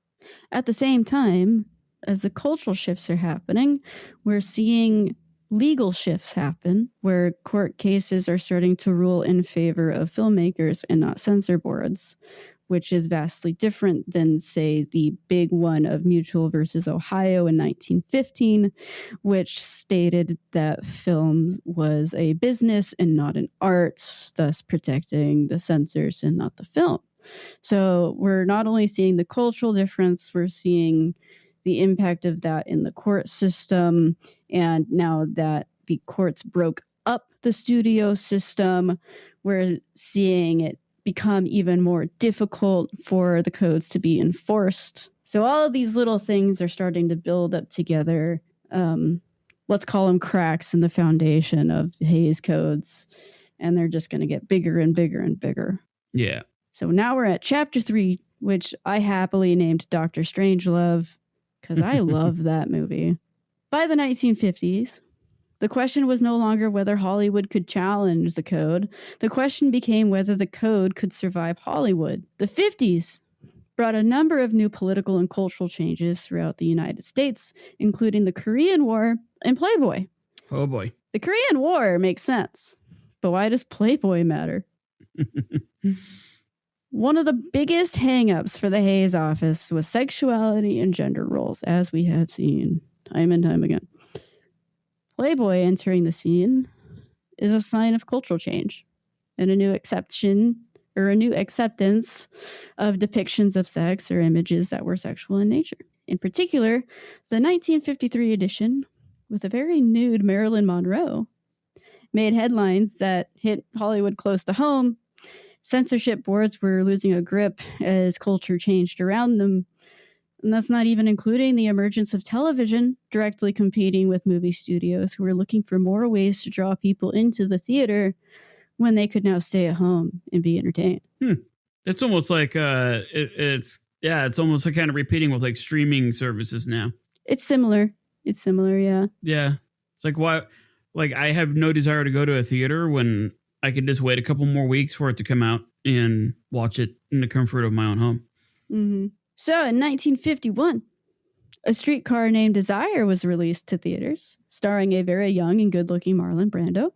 At the same time, as the cultural shifts are happening, we're seeing legal shifts happen where court cases are starting to rule in favor of filmmakers and not censor boards, which is vastly different than, say, the big one of Mutual versus Ohio in 1915, which stated that film was a business and not an art, thus protecting the censors and not the film. So we're not only seeing the cultural difference, we're seeing the impact of that in the court system. And now that the courts broke up the studio system, we're seeing it become even more difficult for the codes to be enforced. So all of these little things are starting to build up together. Let's call them cracks in the foundation of the Hays codes. And they're just going to get bigger and bigger and bigger. Yeah. So now we're at chapter 3, which I happily named Dr. Strangelove because I love that movie. By the 1950s, the question was no longer whether Hollywood could challenge the code. The question became whether the code could survive Hollywood. The 50s brought a number of new political and cultural changes throughout the United States, including the Korean War and Playboy. Oh, boy. The Korean War makes sense, but why does Playboy matter? One of the biggest hangups for the Hays office was sexuality and gender roles, as we have seen time and time again. Playboy entering the scene is a sign of cultural change and a new acceptance of depictions of sex or images that were sexual in nature. In particular, the 1953 edition, with a very nude Marilyn Monroe, made headlines that hit Hollywood close to home. Censorship boards were losing a grip as culture changed around them. And that's not even including the emergence of television directly competing with movie studios who were looking for more ways to draw people into the theater when they could now stay at home and be entertained. It's almost like it's almost like kind of repeating with like streaming services now. It's similar. Yeah. Yeah. It's like, why? Like, I have no desire to go to a theater when I could just wait a couple more weeks for it to come out and watch it in the comfort of my own home. Mm-hmm. So in 1951, A Streetcar Named Desire was released to theaters, starring a very young and good-looking Marlon Brando.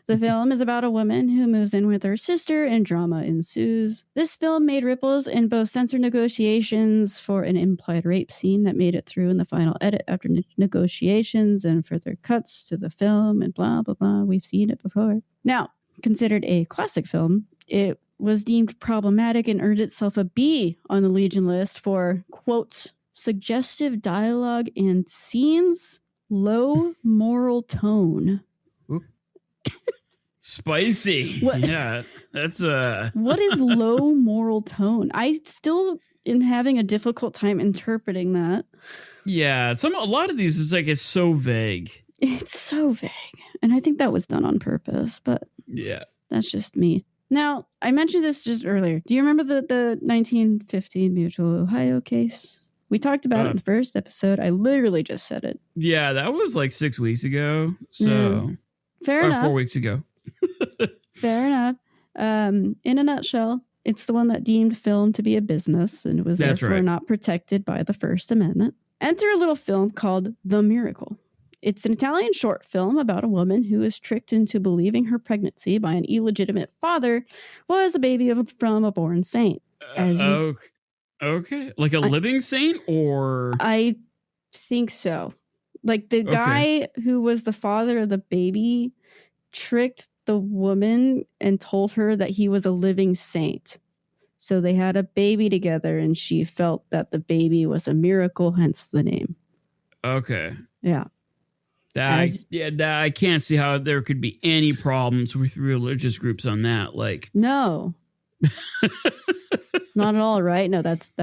The film is about a woman who moves in with her sister and drama ensues. This film made ripples in both censor negotiations for an implied rape scene that made it through in the final edit after negotiations and further cuts to the film and blah, blah, blah. We've seen it before. Now, considered a classic film, it was deemed problematic and earned itself a B on the Legion list for, quote, suggestive dialogue and scenes, low moral tone. Spicy. What? Yeah, that's What is low moral tone? I still am having a difficult time interpreting that. Yeah, a lot of these is like it's so vague. It's so vague, and I think that was done on purpose. But yeah, that's just me. Now, I mentioned this just earlier. Do you remember the 1915 Mutual Ohio case? We talked about it in the first episode. I literally just said it. Yeah, that was like 6 weeks ago. So fair enough. 4 weeks ago. Fair enough. In a nutshell, it's the one that deemed film to be a business and was therefore not protected by the First Amendment. Enter a little film called The Miracle. It's an Italian short film about a woman who is tricked into believing her pregnancy by an illegitimate father was a baby from a born saint. Okay. Like a living saint, or? I think so. Like the Okay. guy who was the father of the baby tricked the woman and told her that he was a living saint. So they had a baby together and she felt that the baby was a miracle, hence the name. Okay. Yeah. I can't see how there could be any problems with religious groups on that. Like, no. Not at all, right? No, that's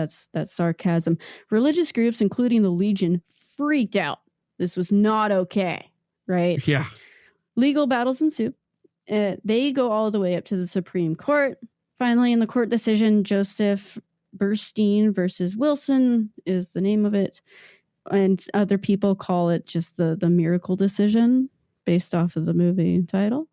sarcasm. Religious groups, including the Legion, freaked out. This was not okay, right? yeah. Legal battles ensue. They go all the way up to the Supreme Court. Finally, in the court decision, Joseph Breen versus Wilson is the name of it. And other people call it just the miracle decision based off of the movie title.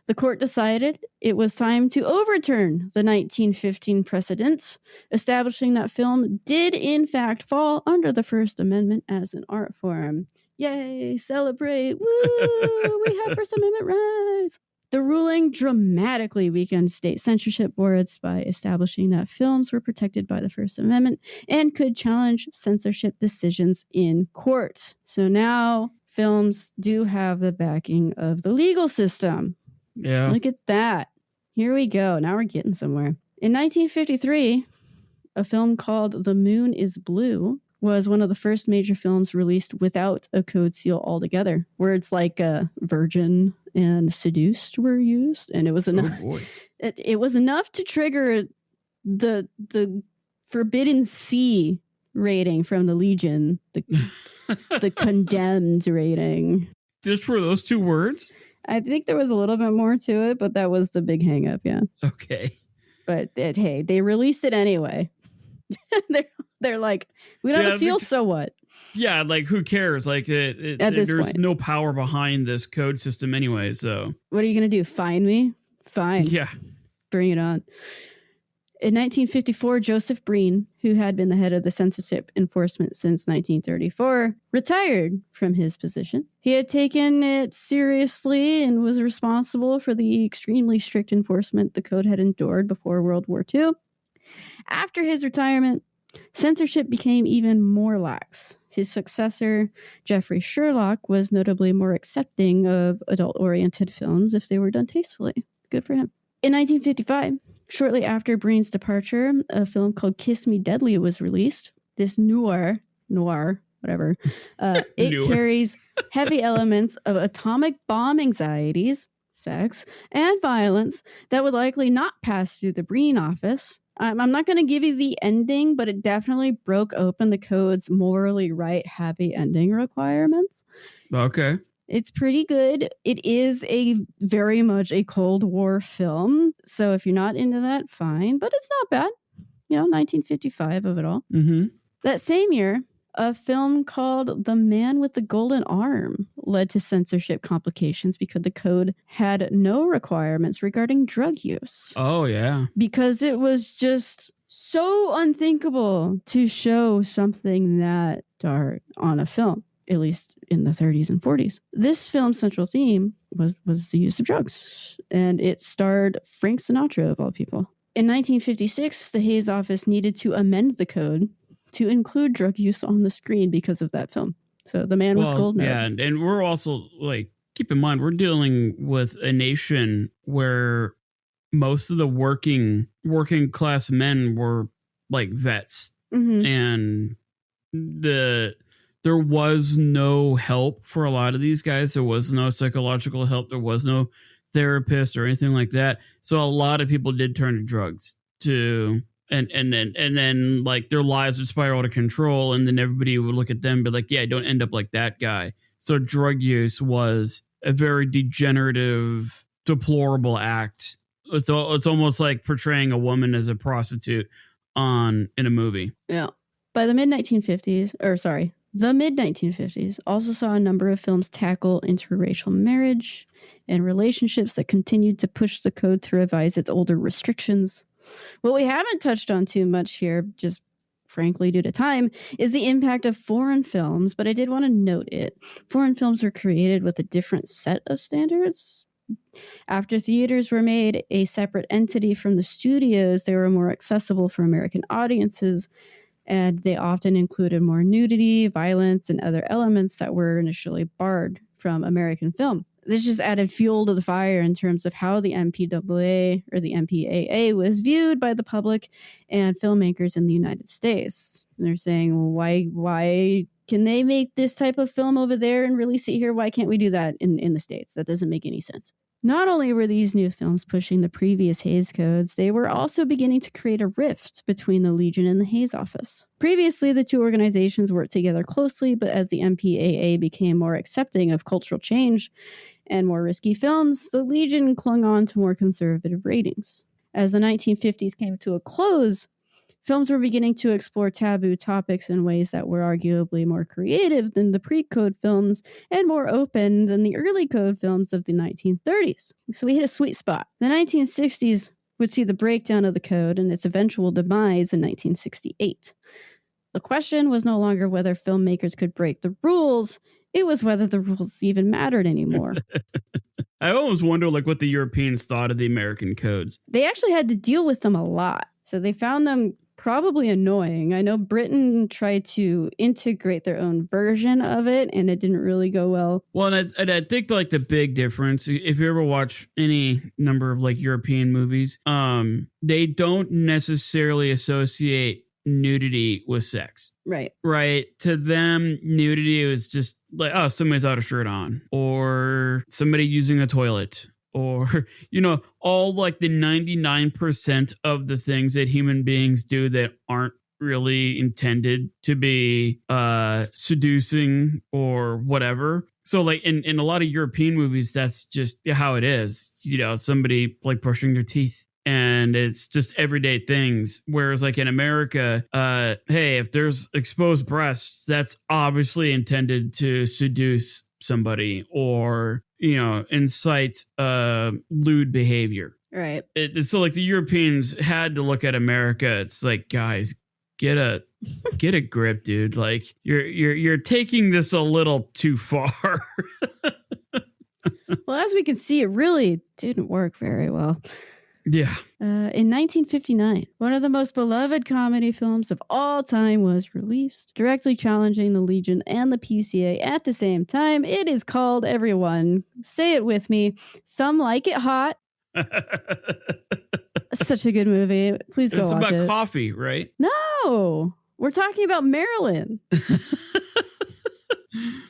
The court decided it was time to overturn the 1915 precedent, establishing that film did in fact fall under the First Amendment as an art form. Yay, celebrate. Woo, we have First Amendment rights. The ruling dramatically weakened state censorship boards by establishing that films were protected by the First Amendment and could challenge censorship decisions in court. So now films do have the backing of the legal system. Yeah. Look at that. Here we go. Now we're getting somewhere. In 1953, a film called The Moon is Blue was one of the first major films released without a code seal altogether. Words like virgin and seduced were used, and it was enough. Oh boy. It was enough to trigger the Forbidden C rating from the Legion, the condemned rating. Just for those two words? I think there was a little bit more to it, but that was the big hang up, yeah. Okay. But hey, they released it anyway. They're like, we don't have a seal, so what? Yeah, like who cares? Like there's point, no power behind this code system anyway, so. What are you going to do? Fine me? Fine. Yeah. Bring it on. In 1954, Joseph Breen, who had been the head of the censorship enforcement since 1934, retired from his position. He had taken it seriously and was responsible for the extremely strict enforcement the code had endured before World War II. After his retirement, censorship became even more lax. His successor, Jeffrey Sherlock, was notably more accepting of adult-oriented films if they were done tastefully. Good for him. In 1955, shortly after Breen's departure, a film called Kiss Me Deadly was released. This noir, whatever. It carries heavy elements of atomic bomb anxieties, sex, and violence that would likely not pass through the Breen office. I'm not going to give you the ending, but it definitely broke open the code's morally right happy ending requirements. Okay. It's pretty good. It is very much a Cold War film. So if you're not into that, fine. But it's not bad. 1955 of it all. Mm-hmm. That same year, a film called The Man with the Golden Arm led to censorship complications because the code had no requirements regarding drug use. Oh, yeah. Because it was just so unthinkable to show something that dark on a film, at least in the 30s and 40s. This film's central theme was the use of drugs, and it starred Frank Sinatra, of all people. In 1956, the Hayes office needed to amend the code to include drug use on the screen because of that film. So The Man with Golden Arm. Yeah, and we're also, like, keep in mind, we're dealing with a nation where most of the working class men were, like, vets. Mm-hmm. And there was no help for a lot of these guys. There was no psychological help. There was no therapist or anything like that. So a lot of people did turn to drugs and then like their lives would spiral out of control, and then everybody would look at them and be like, yeah, don't end up like that guy. So drug use was a very degenerative, deplorable act. It's almost like portraying a woman as a prostitute in a movie. Yeah. By the mid-1950s also saw a number of films tackle interracial marriage and relationships that continued to push the code to revise its older restrictions. What we haven't touched on too much here, just frankly due to time, is the impact of foreign films, but I did want to note it. Foreign films were created with a different set of standards. After theaters were made a separate entity from the studios, they were more accessible for American audiences. And they often included more nudity, violence, and other elements that were initially barred from American film. This just added fuel to the fire in terms of how the MPAA or the MPAA was viewed by the public and filmmakers in the United States. And they're saying, well, why can they make this type of film over there and release it here? Why can't we do that in the States? That doesn't make any sense. Not only were these new films pushing the previous Hays codes, they were also beginning to create a rift between the Legion and the Hays Office. Previously, the two organizations worked together closely, but as the MPAA became more accepting of cultural change and more risky films, the Legion clung on to more conservative ratings. As the 1950s came to a close, films were beginning to explore taboo topics in ways that were arguably more creative than the pre-code films and more open than the early code films of the 1930s. So we hit a sweet spot. The 1960s would see the breakdown of the code and its eventual demise in 1968. The question was no longer whether filmmakers could break the rules, it was whether the rules even mattered anymore. I always wonder what the Europeans thought of the American codes. They actually had to deal with them a lot. So they found them probably annoying. I know Britain tried to integrate their own version of it, and it didn't really go well. Well, and I think the big difference, if you ever watch any number of European movies, they don't necessarily associate nudity with sex. Right. To them, nudity was just somebody without a shirt on, or somebody using a toilet, or, all the 99% of the things that human beings do that aren't really intended to be seducing or whatever. So in a lot of European movies, that's just how it is. Somebody brushing their teeth. And it's just everyday things. Whereas in America, hey, if there's exposed breasts, that's obviously intended to seduce somebody or, incite lewd behavior. Right. So the Europeans had to look at America. It's guys, get a grip, dude. You're taking this a little too far. Well, as we can see, it really didn't work very well. Yeah. In 1959, one of the most beloved comedy films of all time was released, directly challenging the Legion and the PCA at the same time. It is called, everyone, say it with me, Some Like It Hot. Such a good movie. Please go watch it. It's about coffee, right? No, we're talking about Marilyn.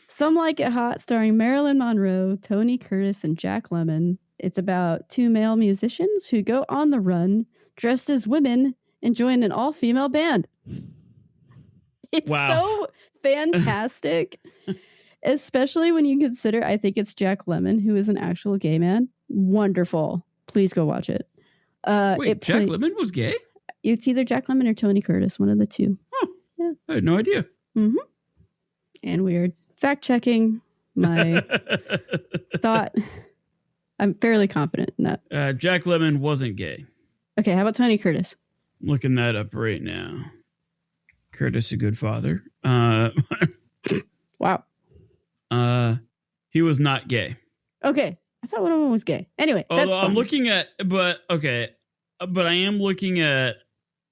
Some Like It Hot, starring Marilyn Monroe, Tony Curtis, and Jack Lemmon. It's about two male musicians who go on the run dressed as women and join an all-female band. It's so fantastic, especially when you consider, I think it's Jack Lemmon, who is an actual gay man. Wonderful. Please go watch it. Wait, Jack Lemmon was gay? It's either Jack Lemmon or Tony Curtis, one of the two. Huh. Yeah. I had no idea. Mm-hmm. And weird. Fact-checking my thought. I'm fairly confident in that. Jack Lemmon wasn't gay. Okay, how about Tony Curtis? Looking that up right now. Curtis, a good father. Wow. He was not gay. Okay, I thought one of them was gay. Anyway, that's fine. I'm looking at, but I am looking at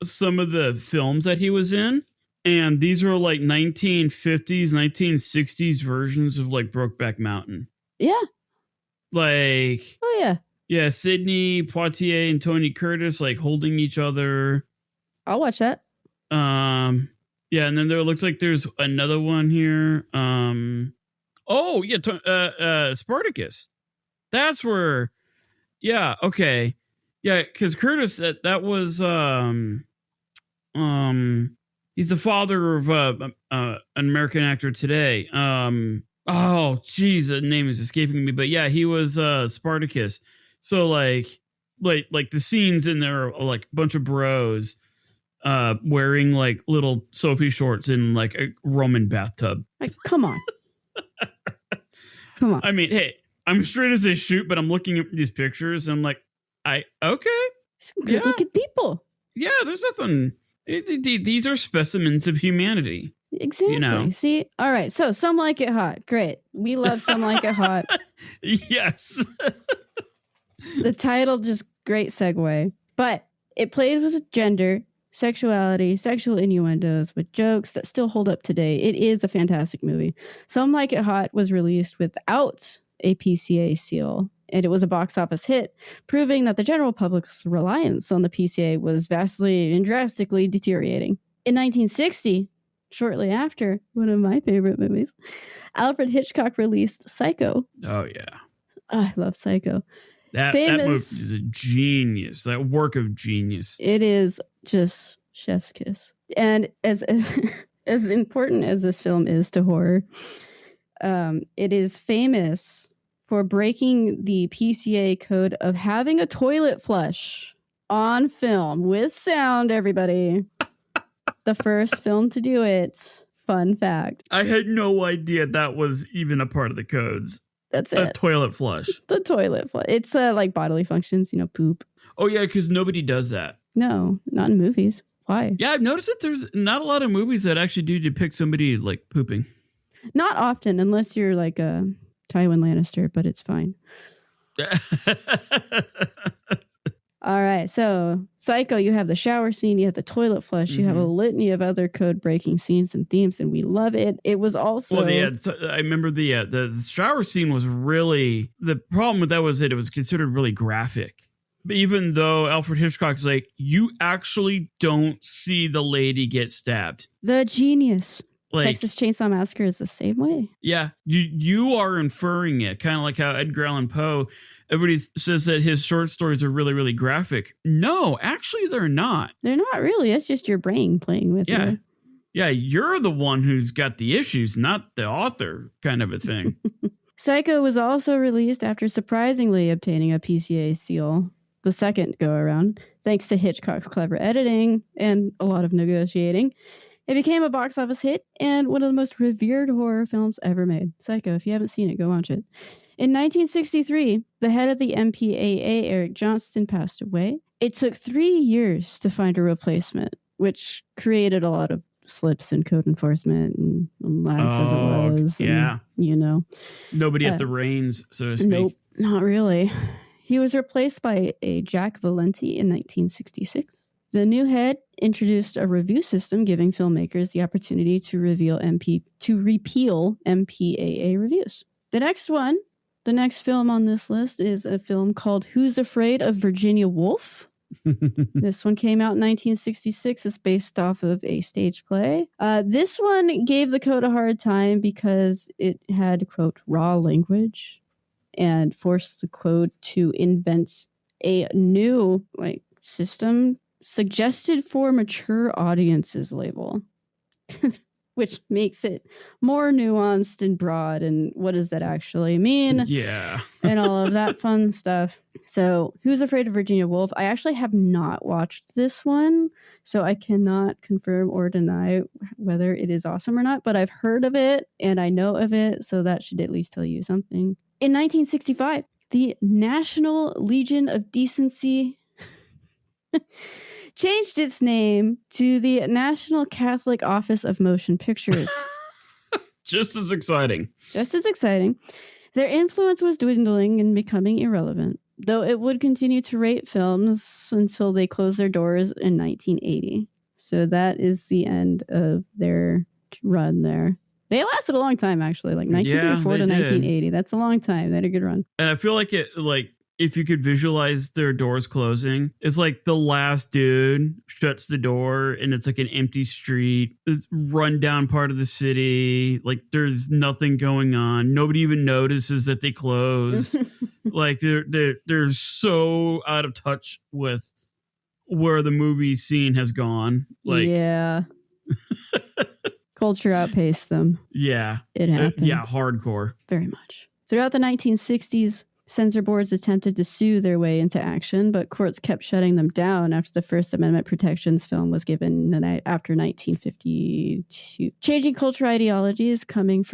some of the films that he was in, and these are 1950s, 1960s versions of Brokeback Mountain. Yeah. Oh yeah. Yeah, Sidney Poitier and Tony Curtis holding each other. I'll watch that. Yeah, and then there looks like there's another one here. Oh yeah, Spartacus. That's where. Yeah. Okay. Yeah, because Curtis that was he's the father of an American actor today. Oh, geez, the name is escaping me. But yeah, he was Spartacus. So like the scenes in there are a bunch of bros wearing little Sophie shorts in a Roman bathtub. Come on. Come on. I mean, hey, I'm straight as they shoot, but I'm looking at these pictures and I'm okay. Some good looking people. Yeah, there's nothing. These are specimens of humanity. Exactly. See? All right. So Some Like It Hot. Great. We love Some Like It Hot. Yes. The title, just great segue. But it plays with gender sexuality, sexual innuendos with jokes that still hold up today. It is a fantastic movie. Some Like It Hot was released without a PCA seal, and it was a box office hit, proving that the general public's reliance on the PCA was vastly and drastically deteriorating. In 1960, shortly after, one of my favorite movies, Alfred Hitchcock released Psycho. Oh, yeah. I love Psycho. That movie is a genius. That work of genius. It is just chef's kiss. And as as important as this film is to horror, it is famous for breaking the PCA code of having a toilet flush on film with sound, everybody. The first film to do it. Fun fact. I had no idea that was even a part of the codes. That's it. A toilet flush. The toilet flush. It's like bodily functions, poop. Oh, yeah, because nobody does that. No, not in movies. Why? Yeah, I've noticed that there's not a lot of movies that actually do depict somebody like pooping. Not often, unless you're like a Tywin Lannister, but it's fine. All right, so Psycho, you have the shower scene, you have the toilet flush, you have a litany of other code-breaking scenes and themes, and we love it. It was also... Well, yeah, I remember the shower scene was really... The problem with that was that it was considered really graphic. But even though Alfred Hitchcock's like, you actually don't see the lady get stabbed. The genius. Like, Texas Chainsaw Massacre is the same way. Yeah, you are inferring it, kind of like how Edgar Allan Poe... Everybody says that his short stories are really, really graphic. No, actually, they're not. They're not really. It's just your brain playing with you. Yeah, you're the one who's got the issues, not the author, kind of a thing. Psycho was also released after surprisingly obtaining a PCA seal the second go-around, thanks to Hitchcock's clever editing and a lot of negotiating. It became a box office hit and one of the most revered horror films ever made. Psycho, if you haven't seen it, go watch it. In 1963, the head of the MPAA, Eric Johnston, passed away. It took 3 years to find a replacement, which created a lot of slips in code enforcement and lax as it was. Yeah. And, Nobody at the reins, so to speak. Nope, not really. He was replaced by a Jack Valenti in 1966. The new head introduced a review system giving filmmakers the opportunity to repeal MPAA reviews. The next film on this list is a film called Who's Afraid of Virginia Woolf? This one came out in 1966. It's based off of a stage play. This one gave the code a hard time because it had, quote, raw language and forced the code to invent a new system suggested for mature audiences label. Which makes it more nuanced and broad. And what does that actually mean? Yeah. And all of that fun stuff. So Who's Afraid of Virginia Woolf? I actually have not watched this one, so I cannot confirm or deny whether it is awesome or not. But I've heard of it and I know of it, so that should at least tell you something. In 1965, the National Legion of Decency... changed its name to the National Catholic Office of Motion Pictures. Just as exciting. Just as exciting. Their influence was dwindling and becoming irrelevant, though it would continue to rate films until they closed their doors in 1980. So that is the end of their run there. They lasted a long time, actually, like 1934 to 1980. That's a long time. They had a good run. And I feel like if you could visualize their doors closing, it's like the last dude shuts the door and it's like an empty street. It's run down part of the city. Like there's nothing going on. Nobody even notices that they closed. Like they're so out of touch with where the movie scene has gone. Like, yeah. Culture outpaced them. Yeah. It happened. Yeah, hardcore. Very much. Throughout the 1960s, censor boards attempted to sue their way into action, but courts kept shutting them down after the First Amendment protections film was given after 1952. Changing culture ideologies coming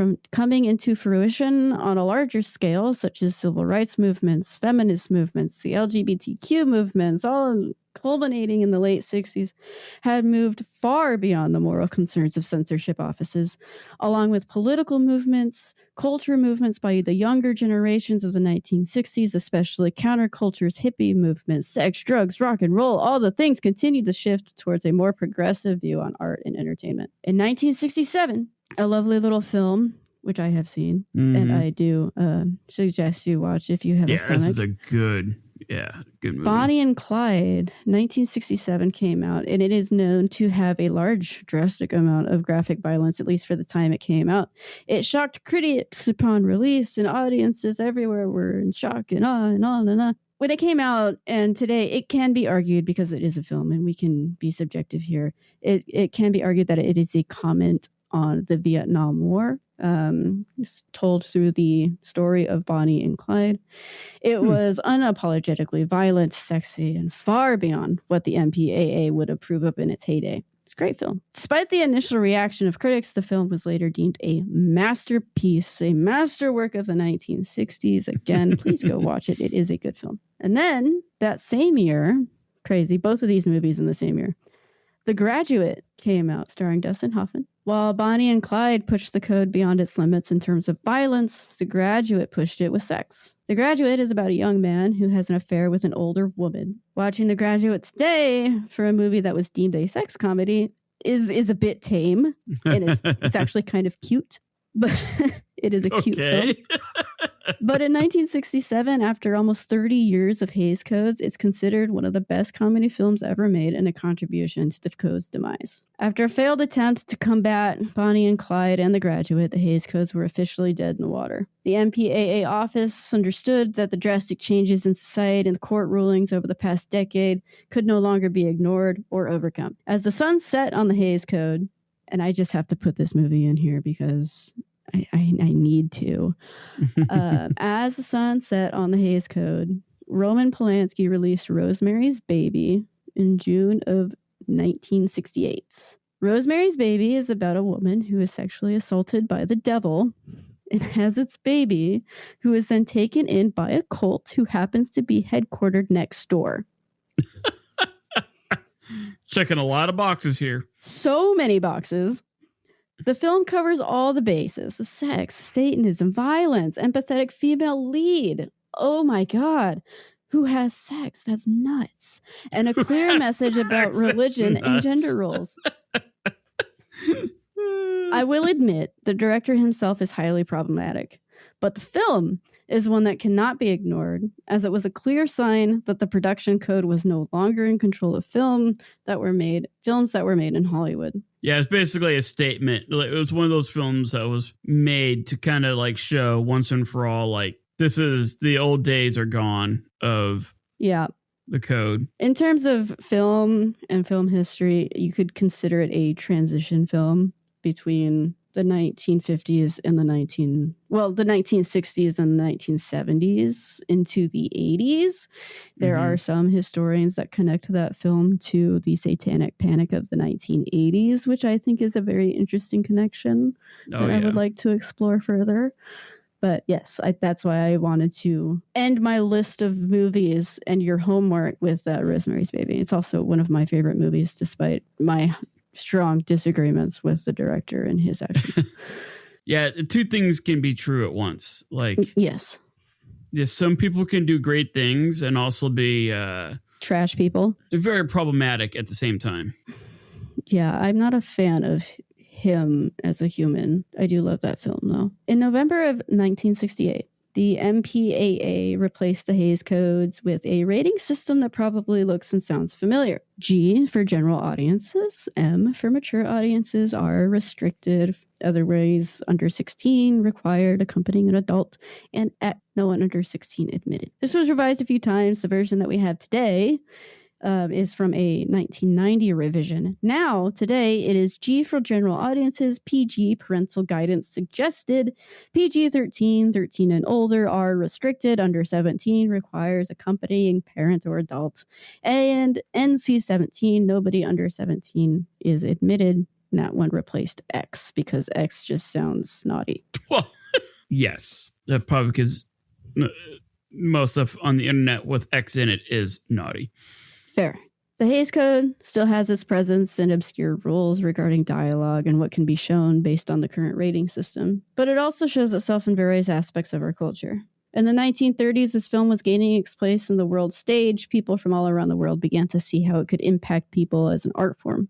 into fruition on a larger scale, such as civil rights movements, feminist movements, the LGBTQ movements, all culminating in the late 60s, had moved far beyond the moral concerns of censorship offices, along with political movements, culture movements by the younger generations of the 1960s, especially counterculture's hippie movements, sex, drugs, rock and roll, all the things continued to shift towards a more progressive view on art and entertainment. In 1967, a lovely little film, which I have seen, and I do suggest you watch if you have a stomach. This is a good movie. Bonnie and Clyde, 1967 came out, and it is known to have a large, drastic amount of graphic violence, at least for the time it came out. It shocked critics upon release, and audiences everywhere were in shock and on and on and on. When it came out, and today it can be argued, because it is a film and we can be subjective here, it can be argued that it is a comment on the Vietnam War, told through the story of Bonnie and Clyde. It was unapologetically violent, sexy, and far beyond what the MPAA would approve of in its heyday. It's a great film. Despite the initial reaction of critics, the film was later deemed a masterpiece, a masterwork of the 1960s. Again, please go watch it. It is a good film. And then that same year, crazy, both of these movies in the same year, The Graduate came out, starring Dustin Hoffman. While Bonnie and Clyde pushed the code beyond its limits in terms of violence, The Graduate pushed it with sex. The Graduate is about a young man who has an affair with an older woman. Watching The Graduate today for a movie that was deemed a sex comedy is a bit tame, and it's actually kind of cute, but it is a cute film. But in 1967, after almost 30 years of Hays Codes, it's considered one of the best comedy films ever made and a contribution to the code's demise. After a failed attempt to combat Bonnie and Clyde and The Graduate, the Hays Codes were officially dead in the water. The MPAA office understood that the drastic changes in society and the court rulings over the past decade could no longer be ignored or overcome. As the sun set on the Hays Code, and I just have to put this movie in here because I need to. As the sun set on the Hays Code, Roman Polanski released Rosemary's Baby in June of 1968. Rosemary's Baby is about a woman who is sexually assaulted by the devil and has its baby, who is then taken in by a cult who happens to be headquartered next door. Checking a lot of boxes here. So many boxes. The film covers all the bases: sex, Satanism, violence, empathetic female lead. Oh my God. Who has sex? That's nuts. And a clear message about religion and gender roles. I will admit, the director himself is highly problematic, but the film is one that cannot be ignored, as it was a clear sign that the production code was no longer in control of films that were made in Hollywood. Yeah, it's basically a statement. It was one of those films that was made to kind of like show once and for all, like, this is the old days are gone of the code. In terms of film and film history, you could consider it a transition film between the 1950s and the 1960s and the 1970s into the 80s. There are some historians that connect that film to the Satanic Panic of the 1980s, which I think is a very interesting connection that I would like to explore further. But yes, that's why I wanted to end my list of movies and your homework with Rosemary's Baby. It's also one of my favorite movies, despite my strong disagreements with the director and his actions. Yeah, two things can be true at once. Like, yes, some people can do great things and also be trash people. Very problematic at the same time. Yeah, I'm not a fan of him as a human. I do love that film, though. In November of 1968, the MPAA replaced the Hays Codes with a rating system that probably looks and sounds familiar. G for general audiences, M for mature audiences, R restricted, otherwise under 16 required, accompanying an adult, and X, no one under 16 admitted. This was revised a few times. The version that we have today is from a 1990 revision. Now, today, it is G for general audiences, PG, parental guidance suggested, PG-13, 13 and older, R restricted, under 17 requires accompanying parent or adult, and NC-17, nobody under 17 is admitted. And that one replaced X because X just sounds naughty. Well, yes, probably because most stuff on the internet with X in it is naughty. Fair. The Hays Code still has its presence in obscure rules regarding dialogue and what can be shown based on the current rating system, but it also shows itself in various aspects of our culture. In the 1930s, as film was gaining its place in the world stage, people from all around the world began to see how it could impact people as an art form.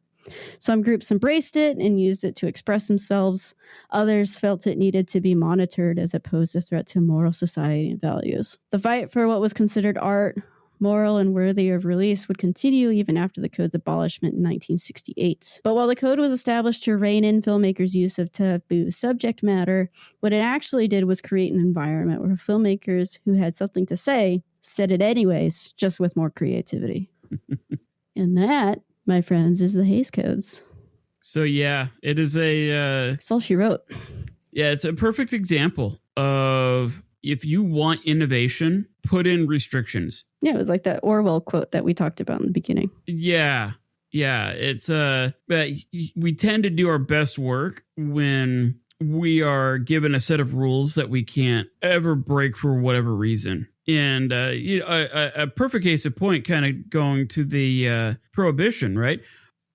Some groups embraced it and used it to express themselves. Others felt it needed to be monitored as it posed a threat to moral society and values. The fight for what was considered art, moral and worthy of release, would continue even after the code's abolishment in 1968. But while the code was established to rein in filmmakers' use of taboo subject matter, what it actually did was create an environment where filmmakers who had something to say said it anyways, just with more creativity. And that, my friends, is the Hays Codes. So yeah, it is That's all she wrote. Yeah, it's a perfect example of, if you want innovation, put in restrictions. Yeah, it was like that Orwell quote that we talked about in the beginning. Yeah. It's we tend to do our best work when we are given a set of rules that we can't ever break for whatever reason. And a perfect case in point, kind of going to the prohibition, right?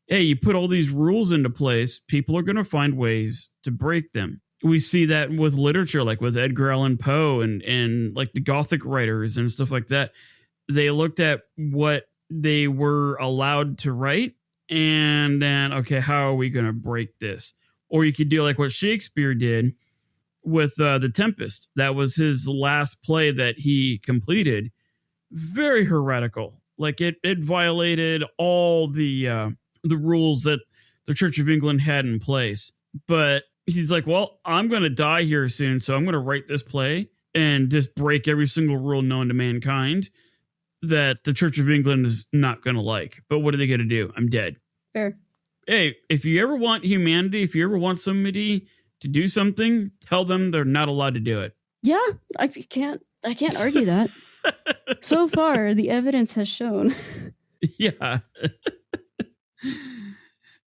Hey, you put all these rules into place, people are going to find ways to break them. We see that with literature, like with Edgar Allan Poe and like the Gothic writers and stuff like that. They looked at what they were allowed to write and then, okay, how are we going to break this? Or you could do like what Shakespeare did with The Tempest. That was his last play that he completed. Very heretical. Like it violated all the rules that the Church of England had in place. But he's like, well, I'm going to die here soon, so I'm going to write this play and just break every single rule known to mankind that the Church of England is not going to like. But what are they going to do? I'm dead. Fair. Hey, if you ever want humanity, if you ever want somebody to do something, tell them they're not allowed to do it. Yeah, I can't argue that. So far, the evidence has shown. Yeah.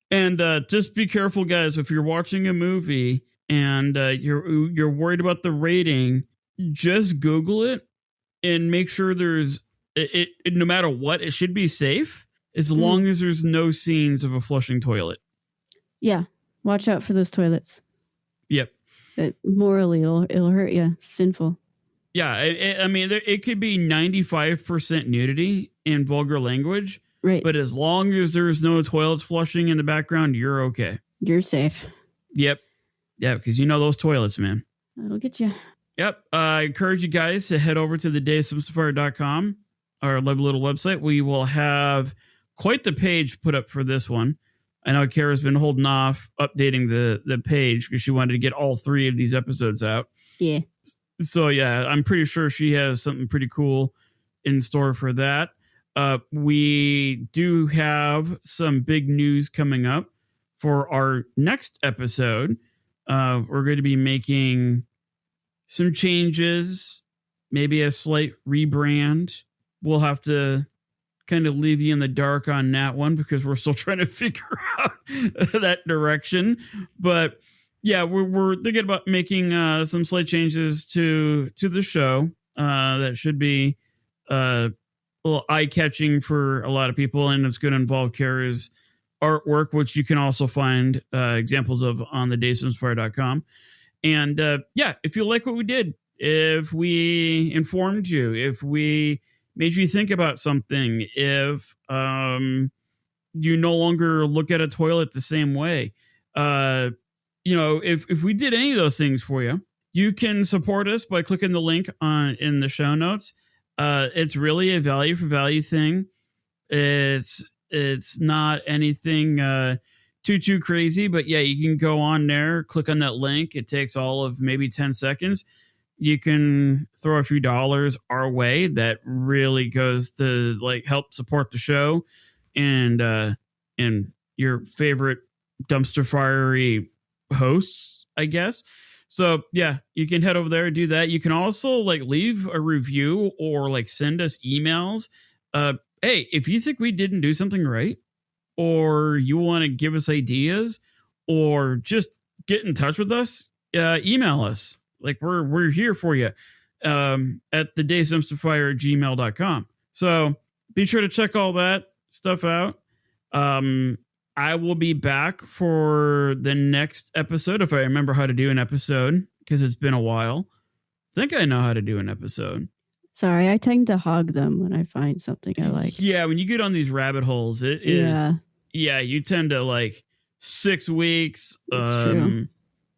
And just be careful, guys. If you're watching a movie and you're worried about the rating, just Google it and make sure there's it no matter what, it should be safe as long as there's no scenes of a flushing toilet. Yeah, watch out for those toilets. Yep. Morally, it'll hurt you. Sinful. Yeah, I mean, it could be 95% nudity and vulgar language. Right. But as long as there's no toilets flushing in the background, you're okay. You're safe. Yep. Yeah, because you know those toilets, man. That'll get you. Yep. I encourage you guys to head over to thedaysofcensorship.com, our little website. We will have quite the page put up for this one. I know Kara's been holding off updating the page because she wanted to get all 3 of these episodes out. Yeah. So, yeah, I'm pretty sure she has something pretty cool in store for that. We do have some big news coming up for our next episode. We're going to be making some changes, maybe a slight rebrand. We'll have to kind of leave you in the dark on that one because we're still trying to figure out that direction. But yeah, we're thinking about making some slight changes to the show that should be a little eye-catching for a lot of people, and it's going to involve Kara's artwork, which you can also find examples of on thedaysofcensorship.com. And yeah, if you like what we did, if we informed you, if we made you think about something, if you no longer look at a toilet the same way, if we did any of those things for you, you can support us by clicking the link in the show notes. It's really a value for value thing. It's not anything too crazy, but yeah, you can go on there, click on that link. It takes all of maybe 10 seconds. You can throw a few dollars our way. That really goes to like help support the show and your favorite dumpster fiery hosts, I guess. So yeah, you can head over there and do that. You can also like leave a review or like send us emails. Hey, if you think we didn't do something right, or you want to give us ideas, or just get in touch with us, email us. Like we're here for you at thedaysofcensorship@gmail.com. So be sure to check all that. stuff out. I will be back for the next episode if I remember how to do an episode, because it's been a while. I think I know how to do an episode. Sorry, I tend to hog them when I find something I like. Yeah, when you get on these rabbit holes, it is. Yeah, you tend to like 6 weeks. That's true.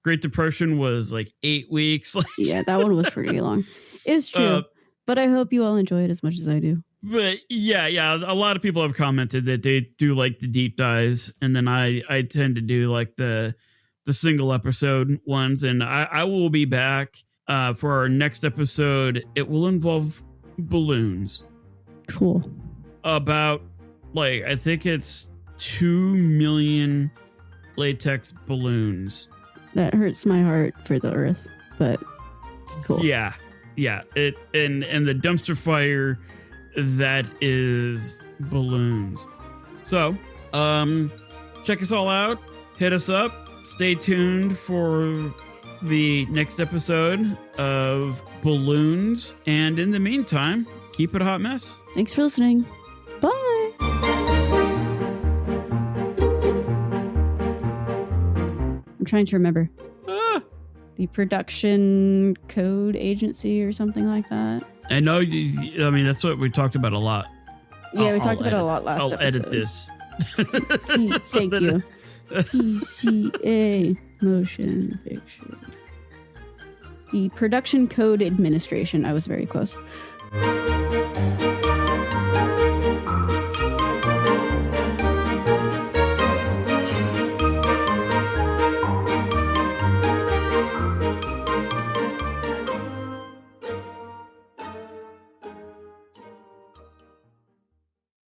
Great Depression was like 8 weeks. Yeah, that one was pretty long. It's true. But I hope you all enjoy it as much as I do. But yeah, a lot of people have commented that they do like the deep dives, and then I tend to do like the single episode ones, and I will be back for our next episode. It will involve balloons. Cool. About like, I think it's 2 million latex balloons. That hurts my heart for the Earth, but cool. Yeah. It and the dumpster fire that is balloons. So, check us all out. Hit us up. Stay tuned for the next episode of Balloons. And in the meantime, keep it a hot mess. Thanks for listening. Bye. I'm trying to remember. The Production Code Agency or something like that. I know. I mean, that's what we talked about a lot. Yeah, we talked about it a lot last episode. I'll edit this. Thank you. PCA Motion Picture. The Production Code Administration. I was very close.